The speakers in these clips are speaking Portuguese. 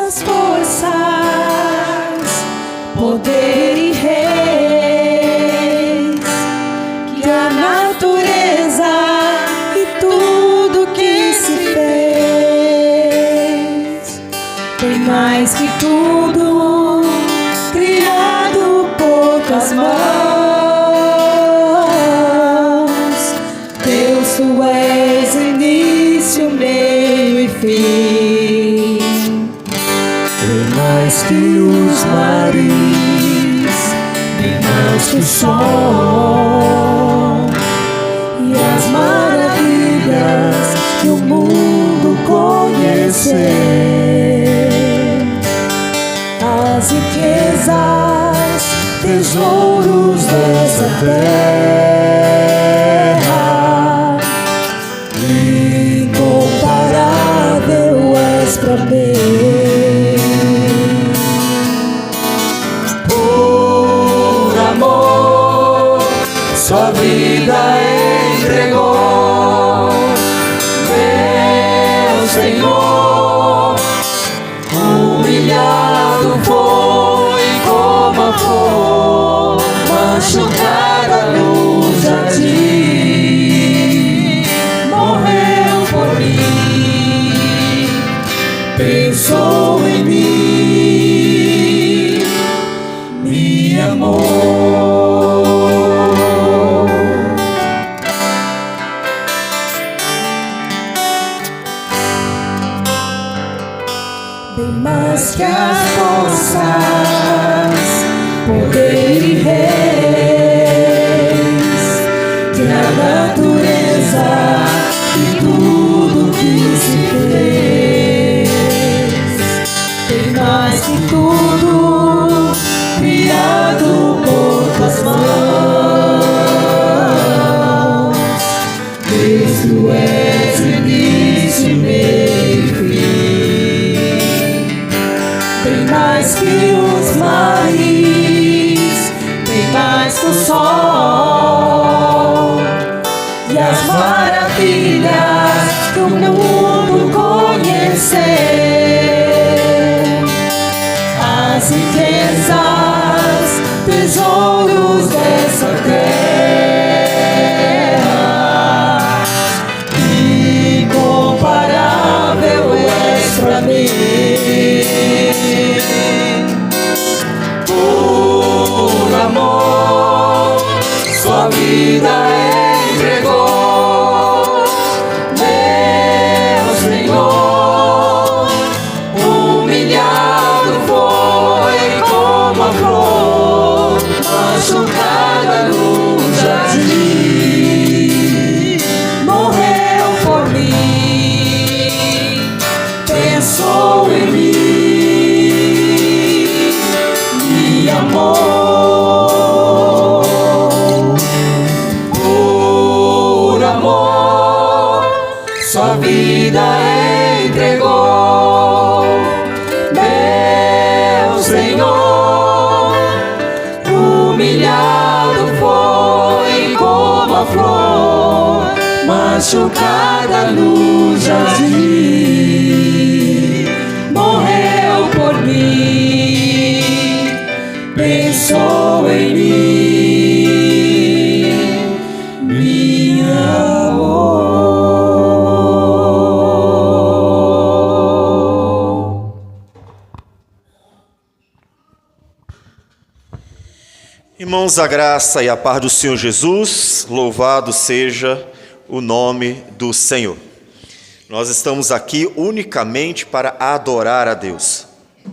as forças, poder e reis, que a natureza e tudo que se fez, tem mais que tudo criado por tuas mãos. Deus, tu és início, meio e fim. Tem mais que os mares, tem mais que o sol e as maravilhas que o mundo conhecer. As riquezas, tesouros dessa terra, incomparável és pra mim. Por amor, sua vida entregou, meu Senhor. Humilhado foi como a flor, machucada no jardim, morreu por mim, pensou em mim, me amou. Bem mais que as forças, poder e reis, que a natureza e tudo que se fez, tem mais que tudo criado por tuas mãos. Deus, tu és o início, meio e fim. Tem mais que os mares, tem mais que o sol e as maravilhas que o mundo conhecer. As riquezas, tesouros dessa terra, incomparável és pra mim. Por amor, sua vida entregou, meu Senhor. Humilhado foi como a flor, machucada no jardim, morreu por mim, pensou em mim, me amou. Por amor, sua vida entregou, meu Senhor. Humilhado foi como a flor, machucada no jardim, morreu por mim, pensou em mim, me amou. Irmãos, a graça e a paz do Senhor Jesus, louvado seja o nome do Senhor. Nós estamos aqui unicamente para adorar a Deus.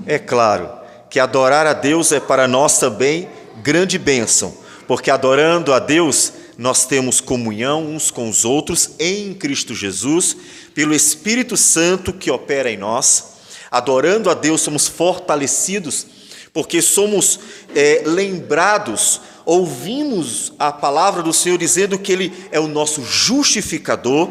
É claro que adorar a Deus é para nós também grande bênção, porque adorando a Deus nós temos comunhão uns com os outros em Cristo Jesus, pelo Espírito Santo que opera em nós. Adorando a Deus somos fortalecidos, porque somos lembrados, ouvimos a palavra do Senhor dizendo que Ele é o nosso justificador.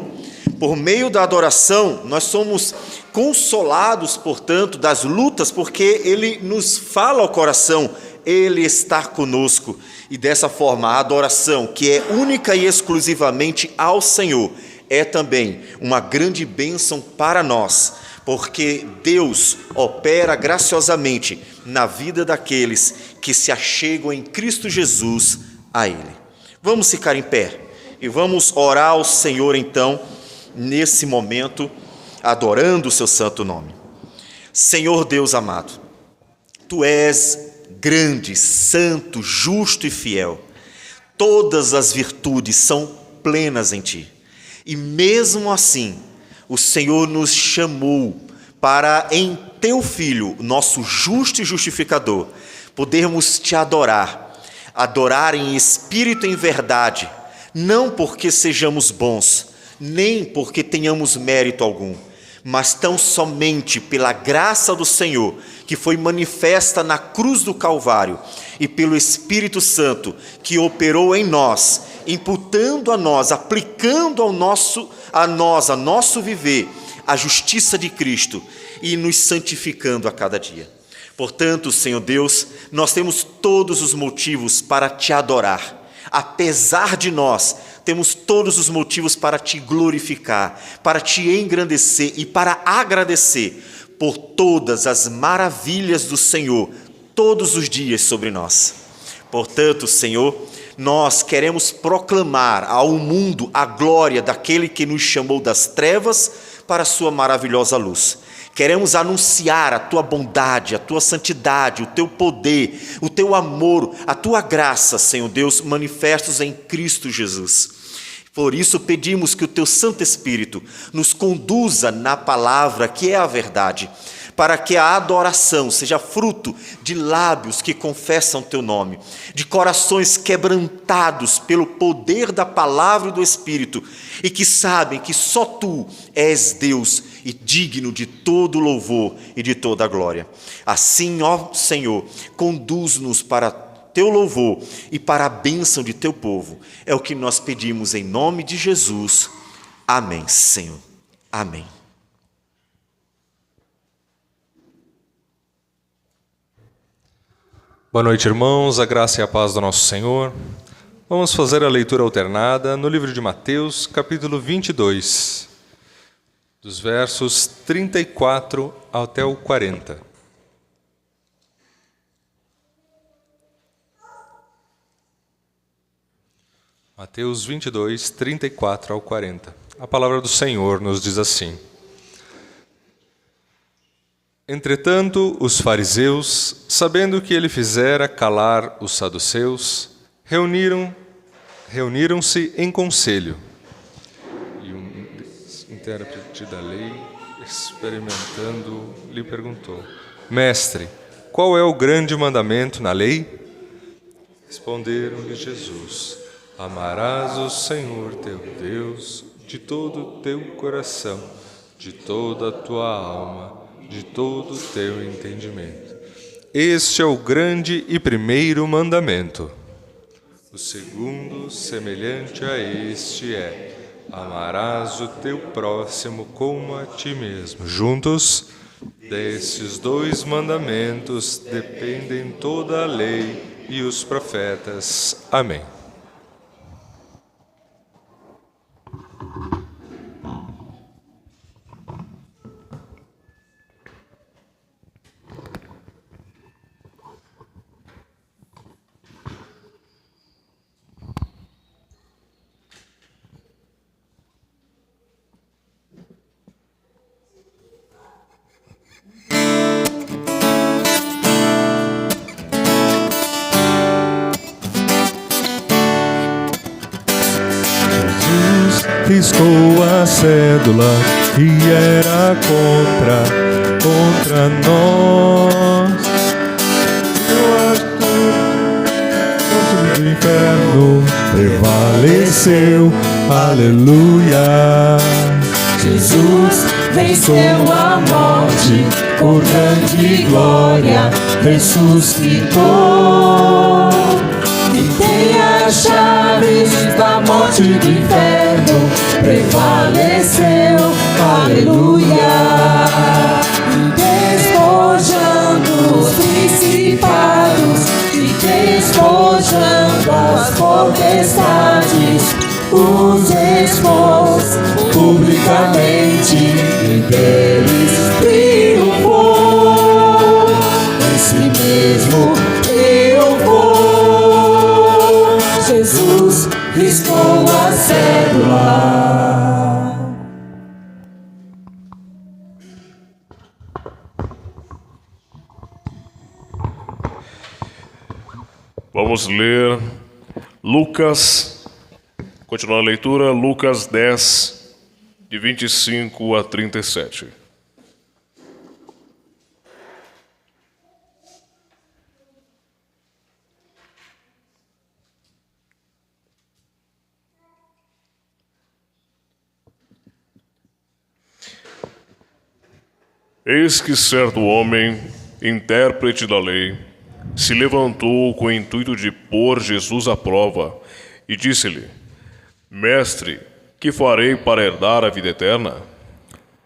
Por meio da adoração, nós somos consolados, portanto, das lutas, porque Ele nos fala ao coração, Ele está conosco. E dessa forma, a adoração, que é única e exclusivamente ao Senhor, é também uma grande bênção para nós, porque Deus opera graciosamente na vida daqueles que se achegam em Cristo Jesus a Ele. Vamos ficar em pé e vamos orar ao Senhor então, nesse momento, adorando o seu santo nome. Senhor Deus amado, Tu és grande, santo, justo e fiel. Todas as virtudes são plenas em Ti. E mesmo assim, o Senhor nos chamou para, em Teu Filho, nosso justo e justificador, podermos Te adorar em espírito e em verdade, não porque sejamos bons, nem porque tenhamos mérito algum, mas tão somente pela graça do Senhor, que foi manifesta na cruz do Calvário, e pelo Espírito Santo, que operou em nós, imputando a nós, aplicando ao nosso viver, a justiça de Cristo, e nos santificando a cada dia. Portanto, Senhor Deus, nós temos todos os motivos para Te adorar. Apesar de nós, temos todos os motivos para Te glorificar, para Te engrandecer e para agradecer por todas as maravilhas do Senhor, todos os dias sobre nós. Portanto, Senhor, nós queremos proclamar ao mundo a glória daquele que nos chamou das trevas para a sua maravilhosa luz. Queremos anunciar a Tua bondade, a Tua santidade, o Teu poder, o Teu amor, a Tua graça, Senhor Deus, manifestos em Cristo Jesus. Por isso pedimos que o Teu Santo Espírito nos conduza na palavra que é a verdade, para que a adoração seja fruto de lábios que confessam Teu nome, de corações quebrantados pelo poder da palavra e do Espírito, e que sabem que só Tu és Deus e digno de todo louvor e de toda glória. Assim, ó Senhor, conduz-nos para Teu louvor e para a bênção de Teu povo. É o que nós pedimos em nome de Jesus. Amém, Senhor. Amém. Boa noite, irmãos, a graça e a paz do nosso Senhor. Vamos fazer a leitura alternada no livro de Mateus, capítulo 22, dos versos 34 até o 40. Mateus 22, 34 ao 40. A palavra do Senhor nos diz assim: Entretanto, os fariseus, sabendo que ele fizera calar os saduceus, reuniram-se em conselho. E um intérprete da lei, experimentando, lhe perguntou: Mestre, qual é o grande mandamento na lei? Responderam-lhe Jesus: Amarás o Senhor teu Deus de todo o teu coração, de toda a tua alma, de todo o teu entendimento. Este é o grande e primeiro mandamento. O segundo, semelhante a este, é: amarás o teu próximo como a ti mesmo. Juntos, desses dois mandamentos dependem toda a lei e os profetas. Amém. Riscou a cédula que era contra nós. Eu acho que o inferno prevaleceu. Aleluia. Jesus venceu a morte, por grande glória ressuscitou. E tem as chaves da morte e do inferno, prevaleceu, aleluia. E despojando os principados, e despojando as potestades, os expôs publicamente, e deles Vamos ler Lucas, continuando a leitura, Lucas 10, de 25 a 37. Eis que certo homem, intérprete da lei, se levantou com o intuito de pôr Jesus à prova e disse-lhe: Mestre, que farei para herdar a vida eterna?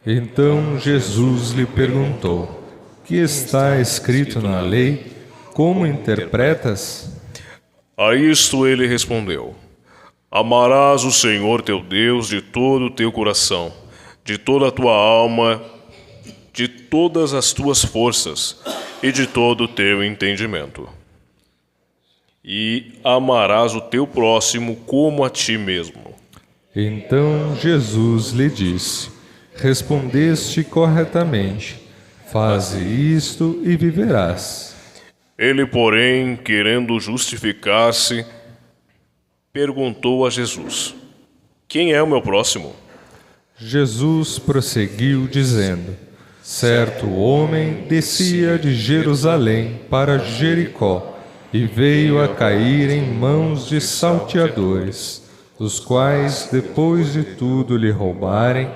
Então Jesus lhe perguntou: Que está escrito na lei? Como interpretas? A isto ele respondeu: Amarás o Senhor teu Deus de todo o teu coração, de toda a tua alma, de todas as tuas forças e de todo o teu entendimento. E amarás o teu próximo como a ti mesmo. Então Jesus lhe disse: Respondeste corretamente. Faze isto e viverás. Ele, porém, querendo justificar-se, perguntou a Jesus: Quem é o meu próximo? Jesus prosseguiu dizendo: Certo homem descia de Jerusalém para Jericó e veio a cair em mãos de salteadores, os quais, depois de tudo lhe roubarem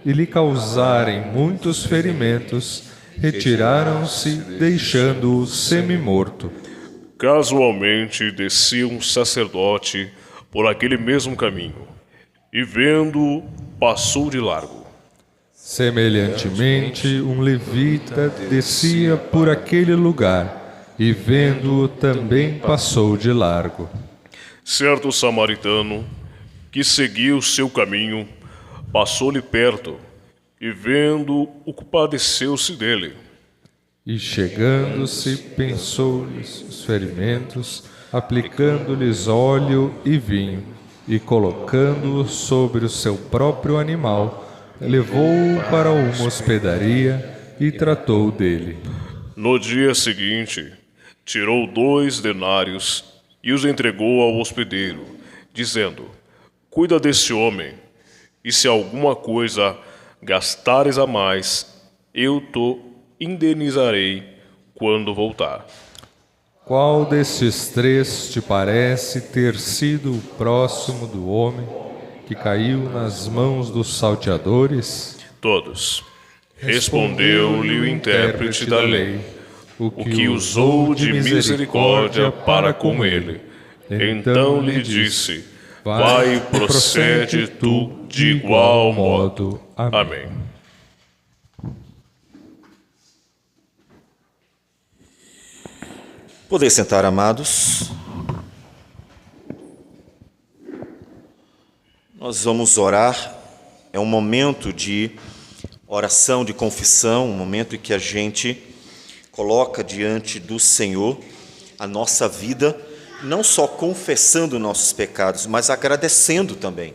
e lhe causarem muitos ferimentos, retiraram-se, deixando-o semi-morto. Casualmente descia um sacerdote por aquele mesmo caminho, e vendo-o, passou de largo. Semelhantemente, um levita descia por aquele lugar, e vendo-o também passou de largo. Certo samaritano, que seguia o seu caminho, passou-lhe perto, e vendo-o, compadeceu-se dele. E chegando-se, pensou-lhes os ferimentos, aplicando-lhes óleo e vinho, e colocando-o sobre o seu próprio animal, levou-o para uma hospedaria e tratou dele. No dia seguinte, tirou 2 denários e os entregou ao hospedeiro, dizendo: Cuida desse homem, e se alguma coisa gastares a mais, eu te indenizarei quando voltar. Qual destes 3 te parece ter sido o próximo do homem que caiu nas mãos dos salteadores? Todos. Respondeu-lhe o intérprete da lei, o que usou de misericórdia para com ele. Então lhe disse: Vai e procede tu de igual modo. Amém. Poder sentar, amados. Nós vamos orar. É um momento de oração, de confissão, um momento em que a gente coloca diante do Senhor a nossa vida, não só confessando nossos pecados, mas agradecendo também.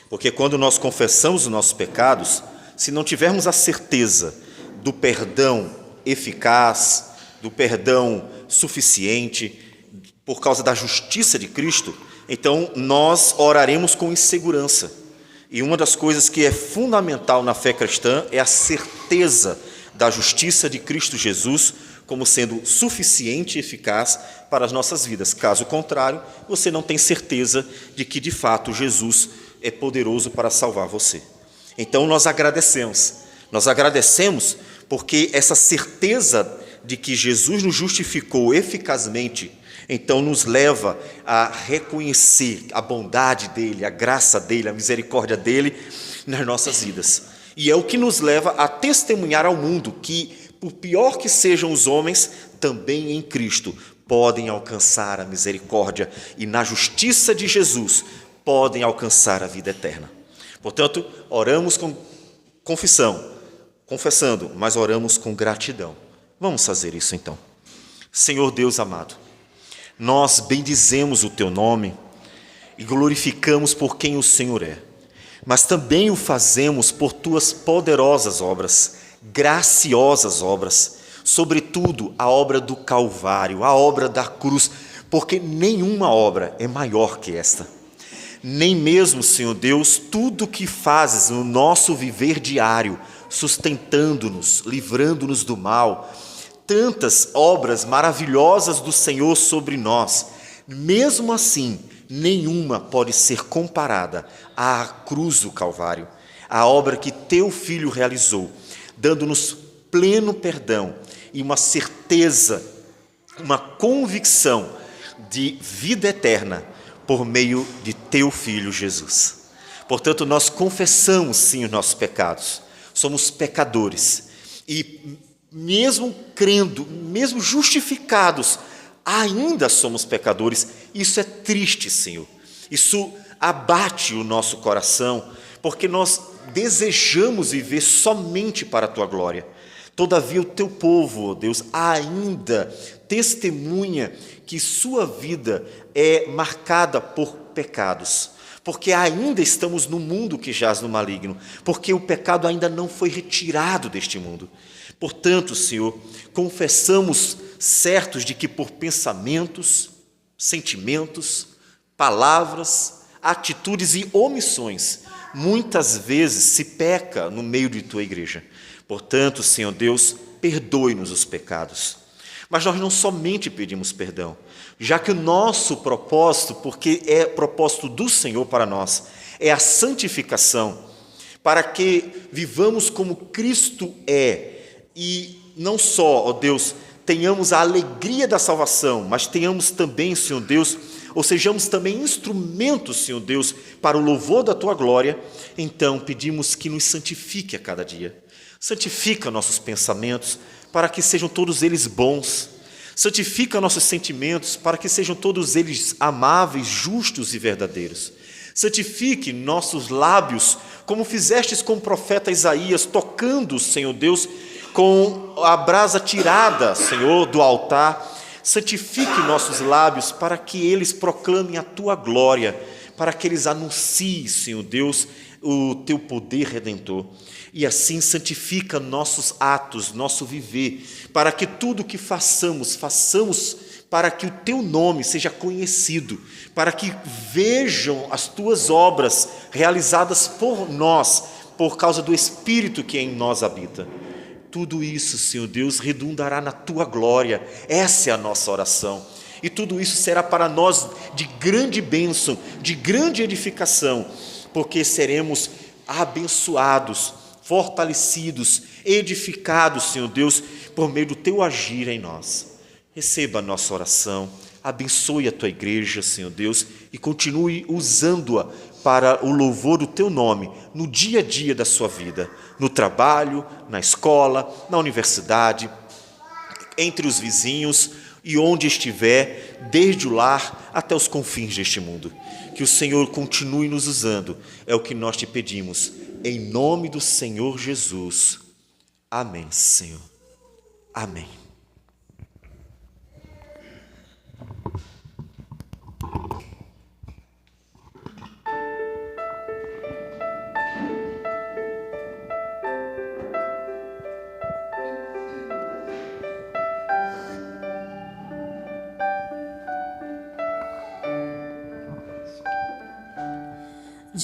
Porque quando nós confessamos os nossos pecados, se não tivermos a certeza do perdão eficaz, do perdão suficiente, por causa da justiça de Cristo, então nós oraremos com insegurança. E uma das coisas que é fundamental na fé cristã é a certeza da justiça de Cristo Jesus como sendo suficiente e eficaz para as nossas vidas. Caso contrário, você não tem certeza de que de fato Jesus é poderoso para salvar você. Então nós agradecemos porque essa certeza de que Jesus nos justificou eficazmente, então nos leva a reconhecer a bondade dele, a graça dele, a misericórdia dele nas nossas vidas. E é o que nos leva a testemunhar ao mundo que, por pior que sejam os homens, também em Cristo podem alcançar a misericórdia e na justiça de Jesus podem alcançar a vida eterna. Portanto, oramos com confessando, mas oramos com gratidão. Vamos fazer isso então. Senhor Deus amado, nós bendizemos o teu nome e glorificamos por quem o Senhor é, mas também o fazemos por tuas poderosas obras, graciosas obras, sobretudo a obra do Calvário, a obra da cruz, porque nenhuma obra é maior que esta. Nem mesmo, Senhor Deus, tudo que fazes no nosso viver diário, sustentando-nos, livrando-nos do mal, tantas obras maravilhosas do Senhor sobre nós, mesmo assim, nenhuma pode ser comparada à cruz do Calvário, a obra que teu Filho realizou, dando-nos pleno perdão e uma certeza, uma convicção de vida eterna por meio de teu Filho Jesus. Portanto, nós confessamos sim os nossos pecados, somos pecadores e mesmo crendo, mesmo justificados, ainda somos pecadores. Isso é triste, Senhor. Isso abate o nosso coração, porque nós desejamos viver somente para a tua glória. Todavia, o teu povo, ó Deus, ainda testemunha que sua vida é marcada por pecados, porque ainda estamos no mundo que jaz no maligno, porque o pecado ainda não foi retirado deste mundo. Portanto, Senhor, confessamos certos de que por pensamentos, sentimentos, palavras, atitudes e omissões, muitas vezes se peca no meio de tua igreja. Portanto, Senhor Deus, perdoe-nos os pecados. Mas nós não somente pedimos perdão, já que o nosso propósito, porque é propósito do Senhor para nós, é a santificação, para que vivamos como Cristo é, e não só, ó Deus, tenhamos a alegria da salvação, mas tenhamos também, Senhor Deus, ou sejamos também instrumentos, Senhor Deus, para o louvor da tua glória. Então pedimos que nos santifique a cada dia. Santifica nossos pensamentos para que sejam todos eles bons. Santifica nossos sentimentos para que sejam todos eles amáveis, justos e verdadeiros. Santifique nossos lábios, como fizestes com o profeta Isaías, tocando, Senhor Deus, com a brasa tirada, Senhor, do altar. Santifique nossos lábios para que eles proclamem a tua glória, para que eles anunciem, Senhor Deus, o teu poder redentor. E assim santifica nossos atos, nosso viver, para que tudo o que façamos para que o teu nome seja conhecido, para que vejam as tuas obras realizadas por nós, por causa do Espírito que em nós habita. Tudo isso, Senhor Deus, redundará na tua glória. Essa é a nossa oração. E tudo isso será para nós de grande bênção, de grande edificação, porque seremos abençoados, fortalecidos, edificados, Senhor Deus, por meio do teu agir em nós. Receba a nossa oração, abençoe a tua igreja, Senhor Deus, e continue usando-a para o louvor do teu nome, no dia a dia da sua vida, no trabalho, na escola, na universidade, entre os vizinhos e onde estiver, desde o lar até os confins deste mundo. Que o Senhor continue nos usando, é o que nós te pedimos, em nome do Senhor Jesus. Amém, Senhor. Amém.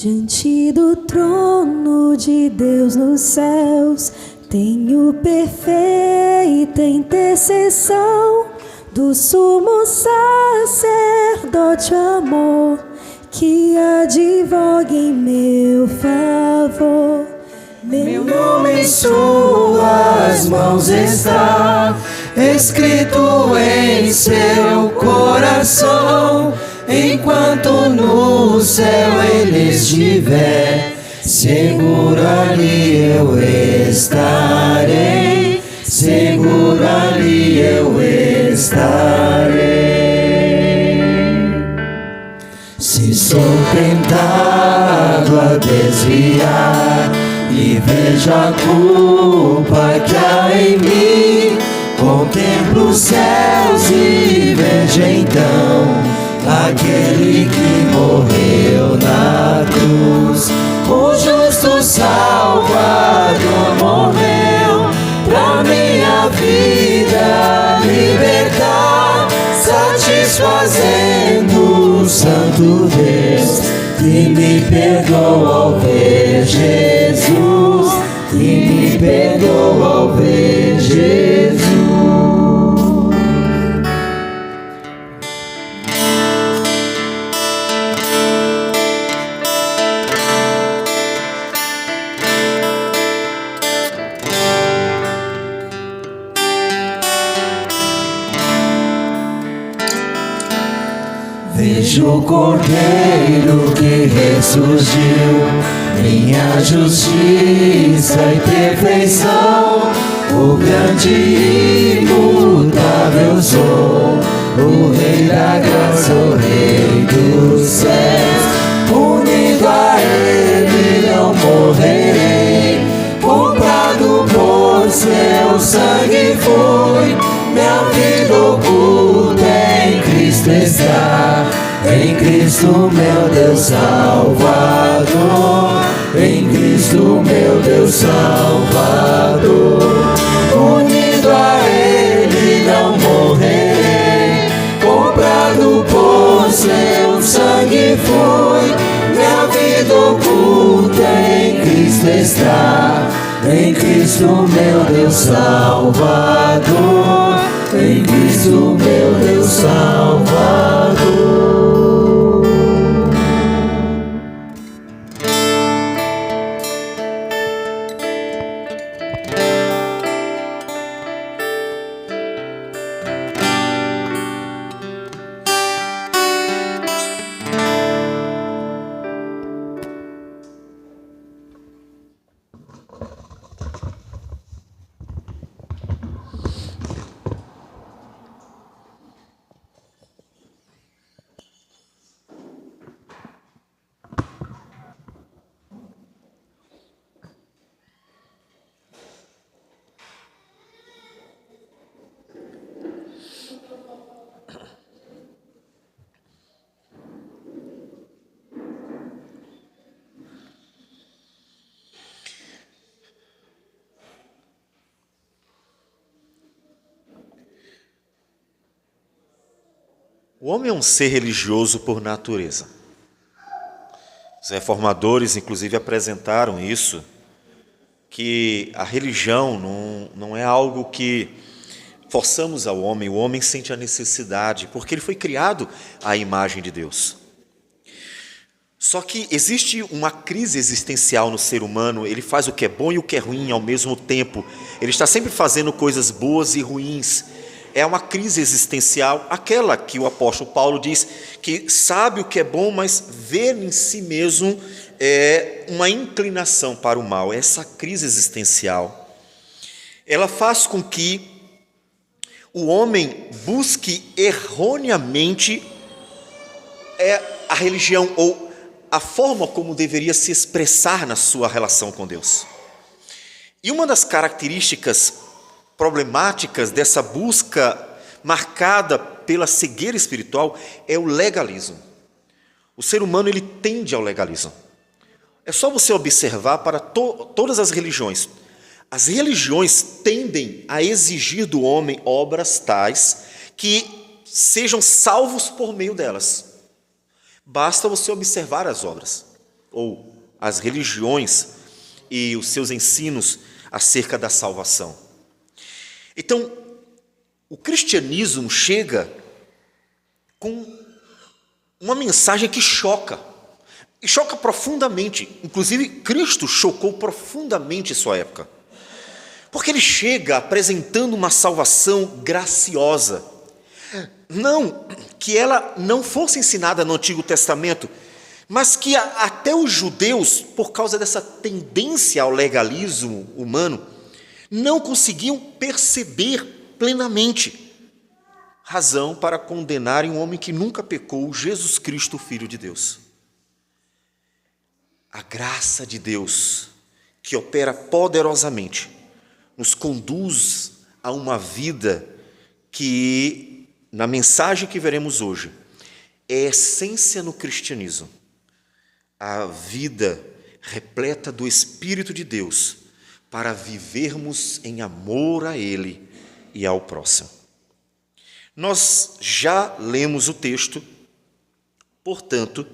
Diante do trono de Deus nos céus, tenho perfeita intercessão do sumo sacerdote amor, que advoga em meu favor. Meu nome em suas mãos está, escrito em seu coração. Enquanto no céu ele estiver, seguro ali eu estarei, seguro ali eu estarei. Se sou tentado a desviar e vejo a culpa que há em mim, contemplo os céus e vejo então aquele que morreu na cruz. O justo Salvador morreu pra minha vida libertar, satisfazer Santo Deus, que me perdoa ao ver Jesus, que me perdoa ao ver Jesus. Vejo o Cordeiro que ressurgiu, minha justiça e perfeição, o grande e imutável sou, o Rei da graça, o Rei dos céus. Unido a Ele não morrerei, comprado por seu sangue foi, minha vida oculta em Cristo está. Em Cristo meu Deus Salvador, em Cristo meu Deus Salvador. Unido a Ele não morrerei, comprado por seu sangue foi, minha vida oculta em Cristo está. Em Cristo meu Deus Salvador, em Cristo meu Deus Salvador. O homem é um ser religioso por natureza. Os reformadores, inclusive, apresentaram isso, que a religião não é algo que forçamos ao homem. O homem sente a necessidade, porque ele foi criado à imagem de Deus. Só que existe uma crise existencial no ser humano. Ele faz o que é bom e o que é ruim ao mesmo tempo. Ele está sempre fazendo coisas boas e ruins. É uma crise existencial, aquela que o apóstolo Paulo diz que sabe o que é bom, mas vê em si mesmo uma inclinação para o mal. Essa crise existencial, ela faz com que o homem busque erroneamente a religião ou a forma como deveria se expressar na sua relação com Deus. E uma das características problemáticas dessa busca marcada pela cegueira espiritual é o legalismo. O ser humano ele tende ao legalismo. É só você observar para todas as religiões. As religiões tendem a exigir do homem obras tais que sejam salvos por meio delas. Basta você observar as obras, ou as religiões e os seus ensinos acerca da salvação. Então, o cristianismo chega com uma mensagem que choca, e choca profundamente. Inclusive, Cristo chocou profundamente sua época, porque ele chega apresentando uma salvação graciosa. Não que ela não fosse ensinada no Antigo Testamento, mas que até os judeus, por causa dessa tendência ao legalismo humano, não conseguiam perceber plenamente, razão para condenarem um homem que nunca pecou, Jesus Cristo, Filho de Deus. A graça de Deus, que opera poderosamente, nos conduz a uma vida que, na mensagem que veremos hoje, é essência no cristianismo. A vida repleta do Espírito de Deus, para vivermos em amor a Ele e ao próximo. Nós já lemos o texto, Portanto,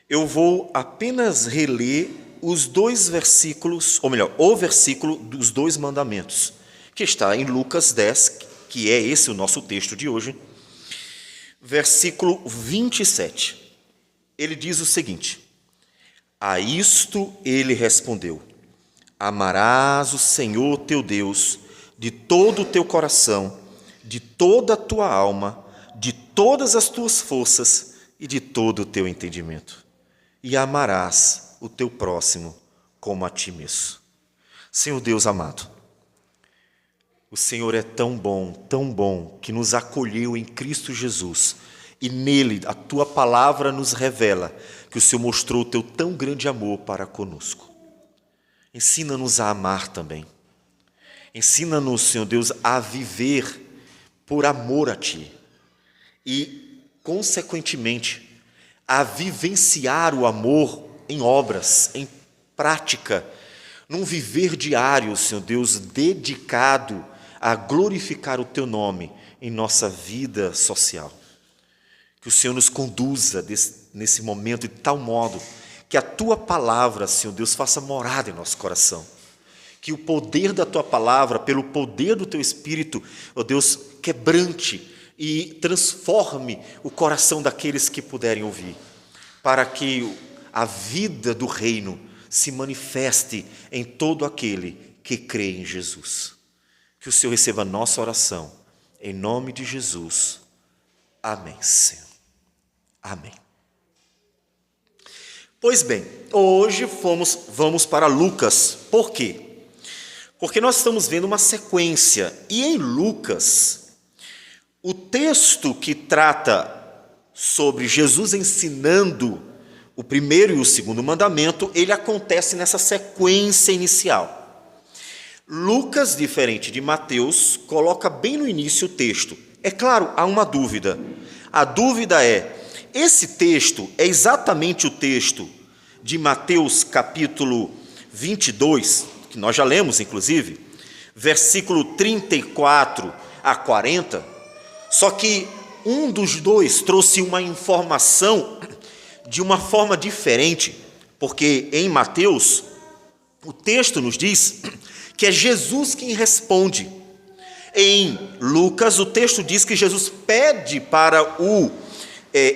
eu vou apenas reler os dois versículos, ou melhor, o versículo dos dois mandamentos, que está em Lucas 10, que é esse o nosso texto de hoje, versículo 27. Ele diz o seguinte: a isto ele respondeu: amarás o Senhor teu Deus de todo o teu coração, de toda a tua alma, de todas as tuas forças e de todo o teu entendimento. E amarás o teu próximo como a ti mesmo. Senhor Deus amado, o Senhor é tão bom, que nos acolheu em Cristo Jesus. E nele a tua palavra nos revela que o Senhor mostrou o teu tão grande amor para conosco. Ensina-nos a amar também. Ensina-nos, Senhor Deus, a viver por amor a ti. E, consequentemente, a vivenciar o amor em obras, em prática, num viver diário, Senhor Deus, dedicado a glorificar o teu nome em nossa vida social. Que o Senhor nos conduza nesse momento de tal modo que a tua palavra, Senhor Deus, faça morada em nosso coração. Que o poder da tua palavra, pelo poder do teu Espírito, ó Deus, quebrante e transforme o coração daqueles que puderem ouvir, para que a vida do reino se manifeste em todo aquele que crê em Jesus. Que o Senhor receba a nossa oração, em nome de Jesus. Amém, Senhor. Amém. Pois bem, hoje vamos para Lucas. Por quê? Porque nós estamos vendo uma sequência. E em Lucas, o texto que trata sobre Jesus ensinando o primeiro e o segundo mandamento, ele acontece nessa sequência inicial. Lucas, diferente de Mateus, coloca bem no início o texto. É claro, há uma dúvida. A dúvida é: esse texto é exatamente o texto de Mateus capítulo 22, que nós já lemos inclusive, versículo 34 a 40, só que um dos dois trouxe uma informação de uma forma diferente, porque em Mateus o texto nos diz que é Jesus quem responde. Em Lucas o texto diz que Jesus pede para o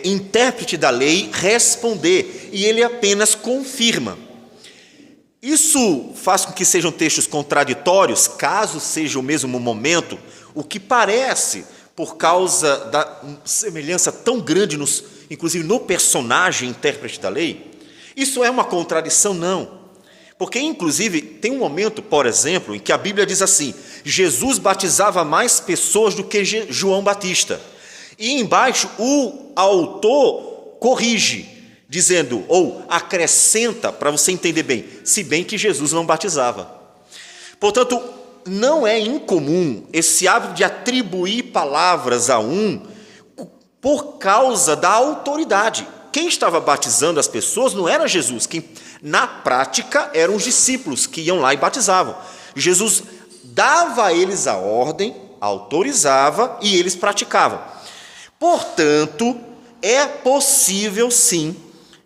intérprete da lei responder, e ele apenas confirma. Isso faz com que sejam textos contraditórios, caso seja o mesmo momento, o que parece, por causa da semelhança tão grande, inclusive no personagem intérprete da lei. Isso é uma contradição? Não. Porque, inclusive, tem um momento, por exemplo, em que a Bíblia diz assim: Jesus batizava mais pessoas do que João Batista. E embaixo o autor corrige, dizendo, ou acrescenta, para você entender bem, se bem que Jesus não batizava. Portanto, não é incomum esse hábito de atribuir palavras a um por causa da autoridade. Quem estava batizando as pessoas não era Jesus, quem na prática eram os discípulos que iam lá e batizavam. Jesus dava a eles a ordem, autorizava e eles praticavam. Portanto, é possível sim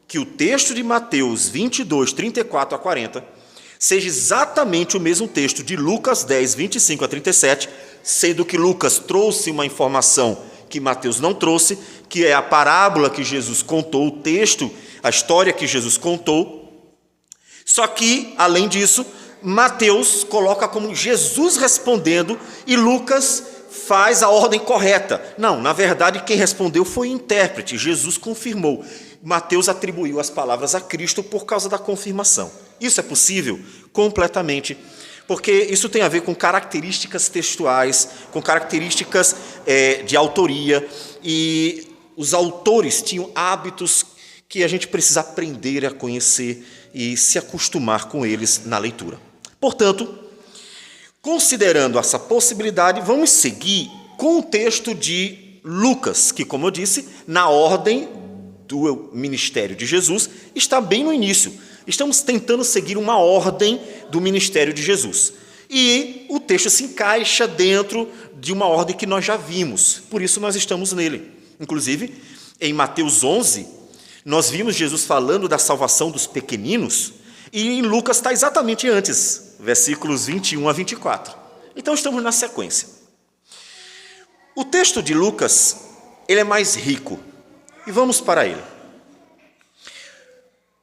que o texto de Mateus 22, 34 a 40 seja exatamente o mesmo texto de Lucas 10, 25 a 37, sendo que Lucas trouxe uma informação que Mateus não trouxe, que é a parábola que Jesus contou, o texto, a história que Jesus contou. Só que, além disso, Mateus coloca como Jesus respondendo e Lucas faz a ordem correta. Não, na verdade, quem respondeu foi o intérprete, Jesus confirmou. Mateus atribuiu as palavras a Cristo por causa da confirmação. Isso é possível? Completamente. Porque isso tem a ver com características textuais, com características de autoria, e os autores tinham hábitos que a gente precisa aprender a conhecer e se acostumar com eles na leitura. Portanto, considerando essa possibilidade, vamos seguir com o texto de Lucas, que, como eu disse, na ordem do ministério de Jesus, está bem no início. Estamos tentando seguir uma ordem do ministério de Jesus. E o texto se encaixa dentro de uma ordem que nós já vimos, por isso nós estamos nele. Inclusive, em Mateus 11, Nós vimos Jesus falando da salvação dos pequeninos, e em Lucas está exatamente antes, versículos 21 a 24. Então estamos na sequência. O texto de Lucas, ele é mais rico, e vamos para ele.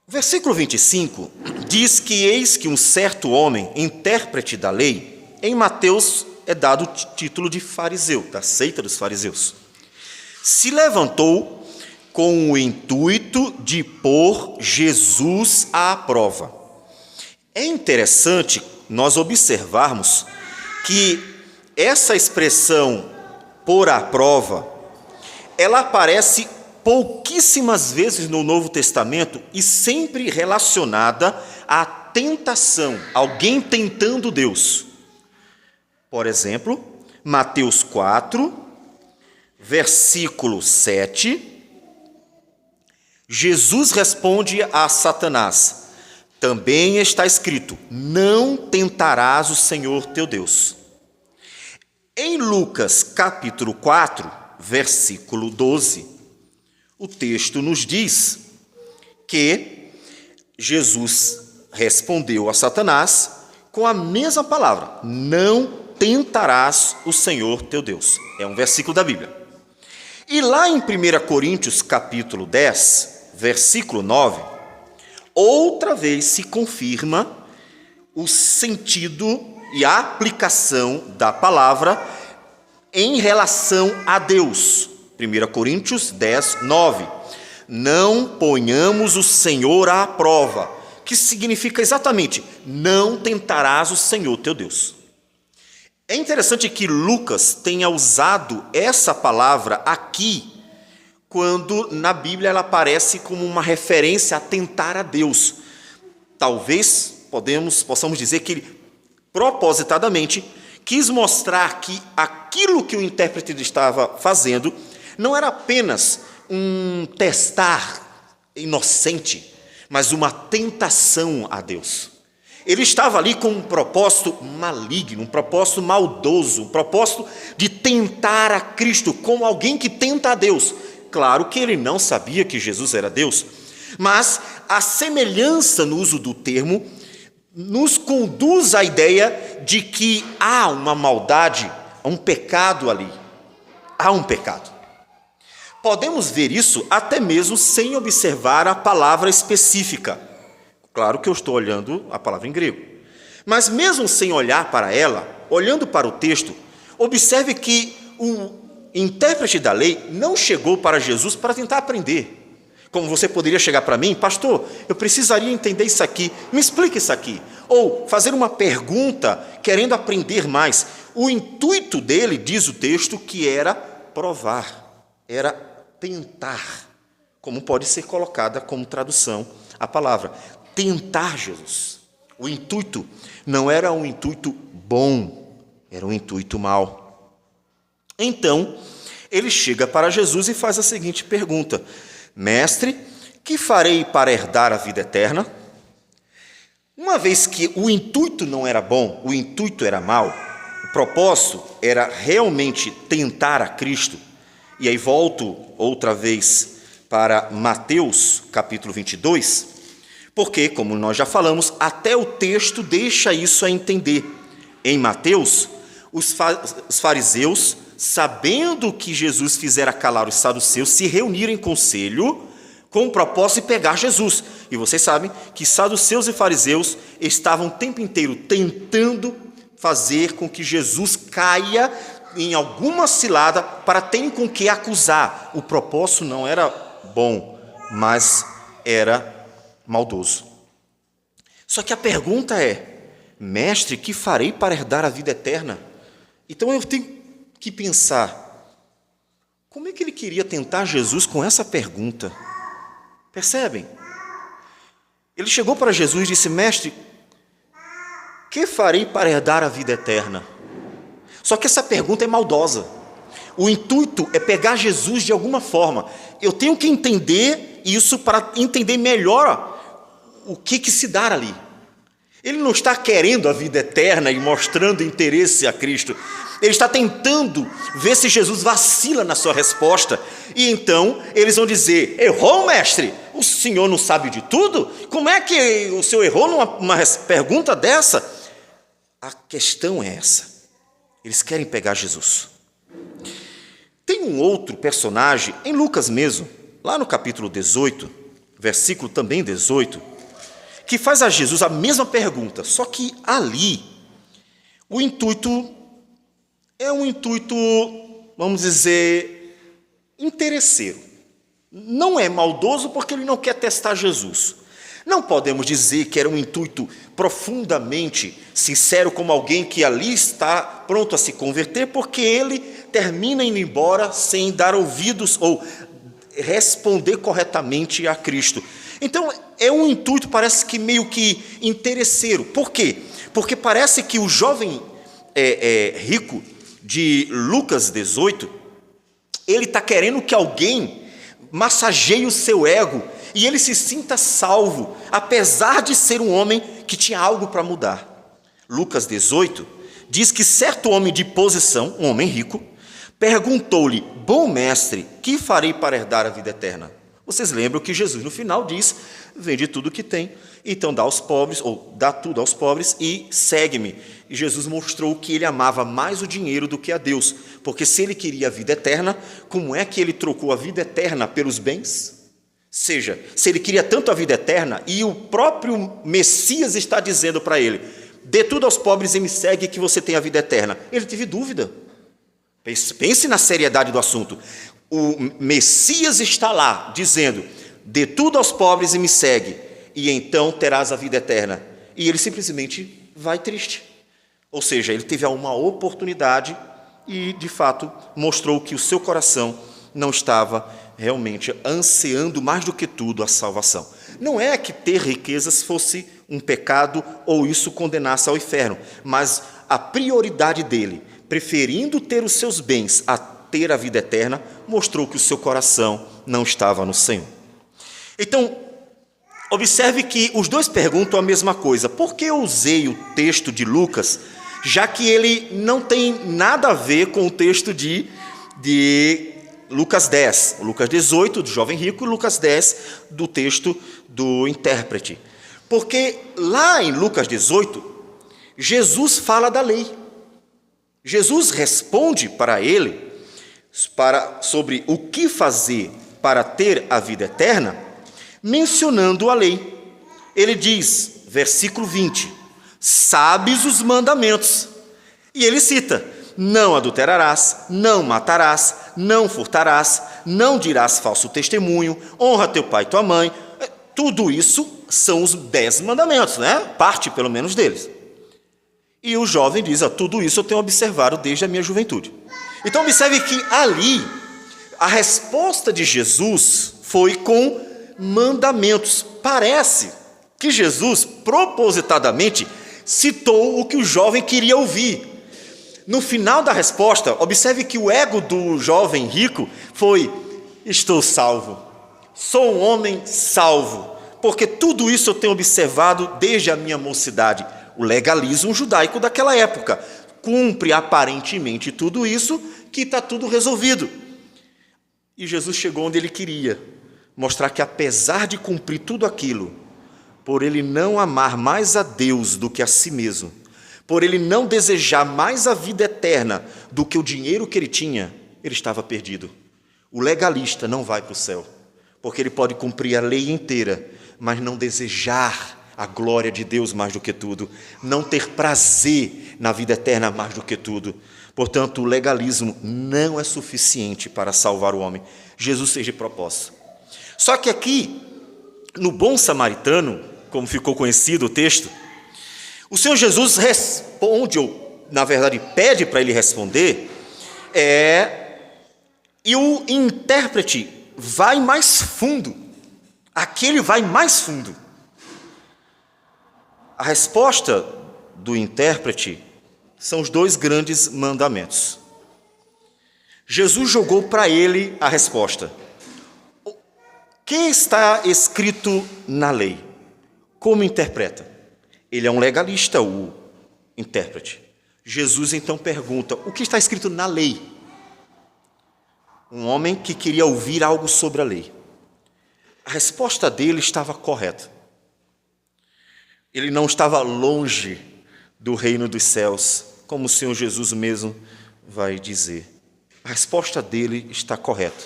O versículo 25 diz que eis que um certo homem, intérprete da lei, em Mateus é dado o título de fariseu, da seita dos fariseus, se levantou com o intuito de pôr Jesus à prova. É interessante nós observarmos que essa expressão pôr à prova, ela aparece pouquíssimas vezes no Novo Testamento e sempre relacionada à tentação, alguém tentando Deus. Por exemplo, Mateus 4, versículo 7, Jesus responde a Satanás: também está escrito, não tentarás o Senhor teu Deus. Em Lucas capítulo 4, versículo 12, o texto nos diz que Jesus respondeu a Satanás com a mesma palavra: não tentarás o Senhor teu Deus. É um versículo da Bíblia. E lá em 1 Coríntios capítulo 10, versículo 9, outra vez se confirma o sentido e a aplicação da palavra em relação a Deus. 1 Coríntios 10, 9. Não ponhamos o Senhor à prova, que significa exatamente, não tentarás o Senhor teu Deus. É interessante que Lucas tenha usado essa palavra aqui, quando na Bíblia ela aparece como uma referência a tentar a Deus. Talvez possamos dizer que ele propositadamente quis mostrar que aquilo que o intérprete estava fazendo não era apenas um testar inocente, mas uma tentação a Deus. Ele estava ali com um propósito maligno, um propósito maldoso, um propósito de tentar a Cristo como alguém que tenta a Deus. Claro que ele não sabia que Jesus era Deus, mas a semelhança no uso do termo nos conduz à ideia de que há uma maldade, um pecado ali. Há um pecado. Podemos ver isso até mesmo sem observar a palavra específica. Claro que eu estou olhando a palavra em grego. Mas mesmo sem olhar para ela, olhando para o texto, observe que o intérprete da lei não chegou para Jesus para tentar aprender. Como você poderia chegar para mim: pastor, eu precisaria entender isso aqui, me explica isso aqui. Ou fazer uma pergunta querendo aprender mais. O intuito dele, diz o texto, que era provar, era tentar, como pode ser colocada como tradução a palavra. Tentar Jesus. O intuito não era um intuito bom, era um intuito mau. Então, ele chega para Jesus e faz a seguinte pergunta: mestre, que farei para herdar a vida eterna? Uma vez que o intuito não era bom, o intuito era mau, o propósito era realmente tentar a Cristo. E aí volto outra vez para Mateus capítulo 22, porque, como nós já falamos, até o texto deixa isso a entender. Em Mateus, os fariseus, sabendo que Jesus fizera calar os saduceus, se reuniram em conselho com o propósito de pegar Jesus. E vocês sabem que saduceus e fariseus estavam o tempo inteiro tentando fazer com que Jesus caia em alguma cilada para terem com que acusar. O propósito não era bom, mas era maldoso. Só que a pergunta é: mestre, que farei para herdar a vida eterna? Então eu tenho que pensar, como é que ele queria tentar Jesus com essa pergunta? Percebem? Ele chegou para Jesus e disse: mestre, que farei para herdar a vida eterna? Só que essa pergunta é maldosa. O intuito é pegar Jesus de alguma forma. Eu tenho que entender isso para entender melhor o que se dá ali. Ele não está querendo a vida eterna e mostrando interesse a Cristo. Ele está tentando ver se Jesus vacila na sua resposta. E então eles vão dizer: errou, mestre, O senhor não sabe de tudo? Como é que o senhor errou numa pergunta dessa? A questão é essa. Eles querem pegar Jesus. Tem um outro personagem, em Lucas mesmo, lá no capítulo 18, versículo também 18, que faz a Jesus a mesma pergunta, só que ali o intuito é um intuito, vamos dizer, interesseiro. Não é maldoso porque ele não quer testar Jesus. Não podemos dizer que era um intuito profundamente sincero, como alguém que ali está pronto a se converter, porque ele termina indo embora sem dar ouvidos ou responder corretamente a Cristo. Então, é um intuito, parece que meio que interesseiro. Por quê? Porque parece que o jovem rico de Lucas 18, ele está querendo que alguém massageie o seu ego e ele se sinta salvo, apesar de ser um homem que tinha algo para mudar. Lucas 18 diz que certo homem de posição, um homem rico, perguntou-lhe: bom mestre, que farei para herdar a vida eterna? Vocês lembram que Jesus no final diz: vende tudo que tem, então dá aos pobres, ou dá tudo aos pobres e segue-me. E Jesus mostrou que ele amava mais o dinheiro do que a Deus, porque se ele queria a vida eterna, como é que ele trocou a vida eterna pelos bens? Seja, se ele queria tanto a vida eterna, e o próprio Messias está dizendo para ele: dê tudo aos pobres e me segue que você tem a vida eterna. Ele teve dúvida. Pense na seriedade do assunto. O Messias está lá dizendo: dê tudo aos pobres e me segue, e então terás a vida eterna. E ele simplesmente vai triste. Ou seja, ele teve uma oportunidade e, de fato, mostrou que o seu coração não estava realmente ansiando mais do que tudo a salvação. Não é que ter riquezas fosse um pecado ou isso condenasse ao inferno, mas a prioridade dele, preferindo ter os seus bens a ter a vida eterna, mostrou que o seu coração não estava no Senhor. Então, observe que os dois perguntam a mesma coisa. Por que eu usei o texto de Lucas, já que ele não tem nada a ver com o texto de Lucas 10, Lucas 18, do jovem rico, e Lucas 10, do texto do intérprete? Porque lá em Lucas 18, Jesus fala da lei. Jesus responde para ele sobre o que fazer para ter a vida eterna, mencionando a lei. Ele diz, versículo 20, sabes os mandamentos. E ele cita: não adulterarás, não matarás, não furtarás, não dirás falso testemunho, honra teu pai e tua mãe. Tudo isso são os 10 mandamentos, né? Parte, pelo menos, deles. E o jovem diz: tudo isso eu tenho observado desde a minha juventude. Então, observe que ali, a resposta de Jesus foi com mandamentos. Parece que Jesus, propositadamente, citou o que o jovem queria ouvir. No final da resposta, observe que o ego do jovem rico foi: estou salvo, sou um homem salvo, porque tudo isso eu tenho observado desde a minha mocidade. O legalismo judaico daquela época cumpre aparentemente tudo isso, que está tudo resolvido. E Jesus chegou onde ele queria, mostrar que apesar de cumprir tudo aquilo, por ele não amar mais a Deus do que a si mesmo, por ele não desejar mais a vida eterna do que o dinheiro que ele tinha, ele estava perdido. O legalista não vai para o céu, porque ele pode cumprir a lei inteira, mas não desejar a glória de Deus mais do que tudo, não ter prazer na vida eterna mais do que tudo. Portanto, o legalismo não é suficiente para salvar o homem. Jesus seja propósito. Só que aqui, no Bom Samaritano, como ficou conhecido o texto, o Senhor Jesus responde, ou na verdade pede para ele responder, e o intérprete vai mais fundo. Aqui ele vai mais fundo. A resposta do intérprete são os 2 grandes mandamentos. Jesus jogou para ele a resposta. O que está escrito na lei? Como interpreta? Ele é um legalista, o intérprete. Jesus então pergunta: o que está escrito na lei? Um homem que queria ouvir algo sobre a lei. A resposta dele estava correta. Ele não estava longe do reino dos céus, como o Senhor Jesus mesmo vai dizer. A resposta dele está correta.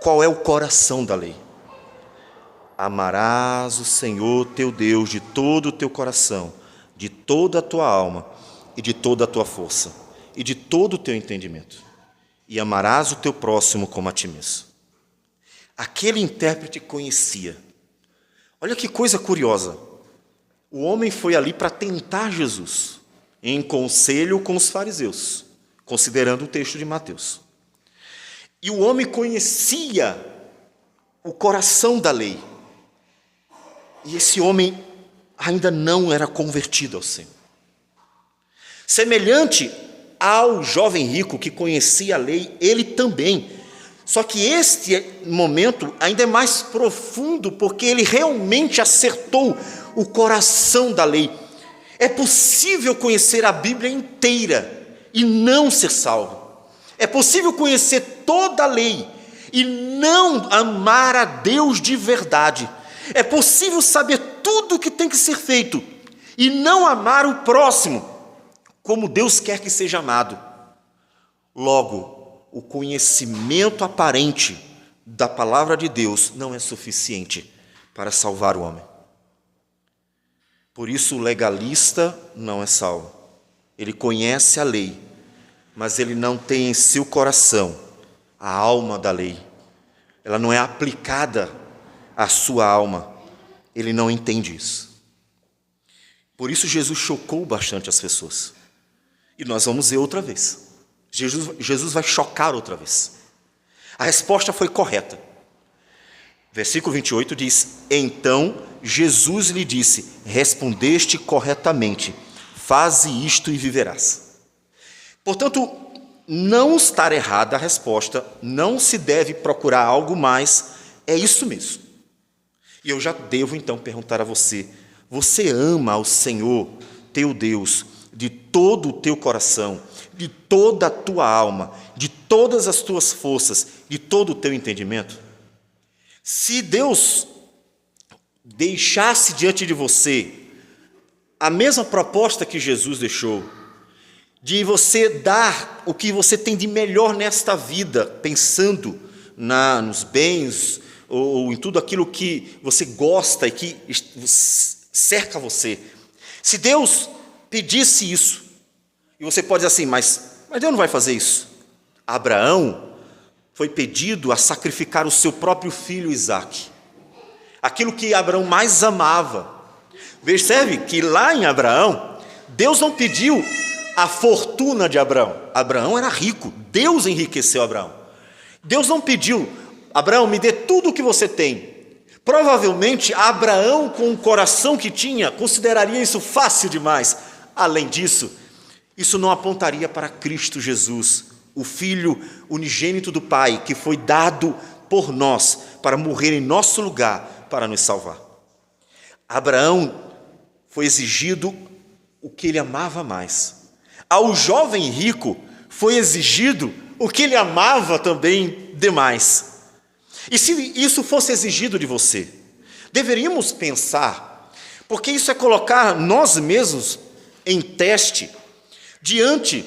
Qual é o coração da lei? Amarás o Senhor teu Deus de todo o teu coração, de toda a tua alma e de toda a tua força e de todo o teu entendimento. E amarás o teu próximo como a ti mesmo. Aquele intérprete conhecia. Olha que coisa curiosa. O homem foi ali para tentar Jesus, em conselho com os fariseus, considerando o texto de Mateus. E o homem conhecia o coração da lei. E esse homem ainda não era convertido ao Senhor. Semelhante ao jovem rico que conhecia a lei, ele também. Só que este momento ainda é mais profundo, porque ele realmente acertou o coração da lei. É possível conhecer a Bíblia inteira e não ser salvo. É possível conhecer toda a lei e não amar a Deus de verdade. É possível saber tudo o que tem que ser feito e não amar o próximo como Deus quer que seja amado. Logo, o conhecimento aparente da palavra de Deus não é suficiente para salvar o homem. Por isso, o legalista não é salvo. Ele conhece a lei, mas ele não tem em seu coração a alma da lei. Ela não é aplicada à sua alma. Ele não entende isso. Por isso, Jesus chocou bastante as pessoas. E nós vamos ver outra vez. Jesus vai chocar outra vez. A resposta foi correta. Versículo 28 diz: Então Jesus lhe disse: Respondeste corretamente, faze isto e viverás. Portanto, não está errada a resposta, não se deve procurar algo mais, é isso mesmo. E eu já devo então perguntar a você: você ama ao Senhor, teu Deus, de todo o teu coração, de toda a tua alma, de todas as tuas forças, de todo o teu entendimento? Se Deus deixasse diante de você a mesma proposta que Jesus deixou, de você dar o que você tem de melhor nesta vida, pensando nos bens ou em tudo aquilo que você gosta e que cerca você, se Deus pedisse isso, e você pode dizer assim, mas Deus não vai fazer isso. Abraão foi pedido a sacrificar o seu próprio filho Isaque, aquilo que Abraão mais amava. Percebe que lá em Abraão, Deus não pediu a fortuna de Abraão. Abraão era rico, Deus enriqueceu Abraão. Deus não pediu: Abraão, me dê tudo o que você tem. Provavelmente Abraão, com o coração que tinha, consideraria isso fácil demais. Além disso, isso não apontaria para Cristo Jesus, o Filho unigênito do Pai, que foi dado por nós para morrer em nosso lugar, para nos salvar. Abraão foi exigido o que ele amava mais. Ao jovem rico foi exigido o que ele amava também demais. E se isso fosse exigido de você, deveríamos pensar, porque isso é colocar nós mesmos em teste, diante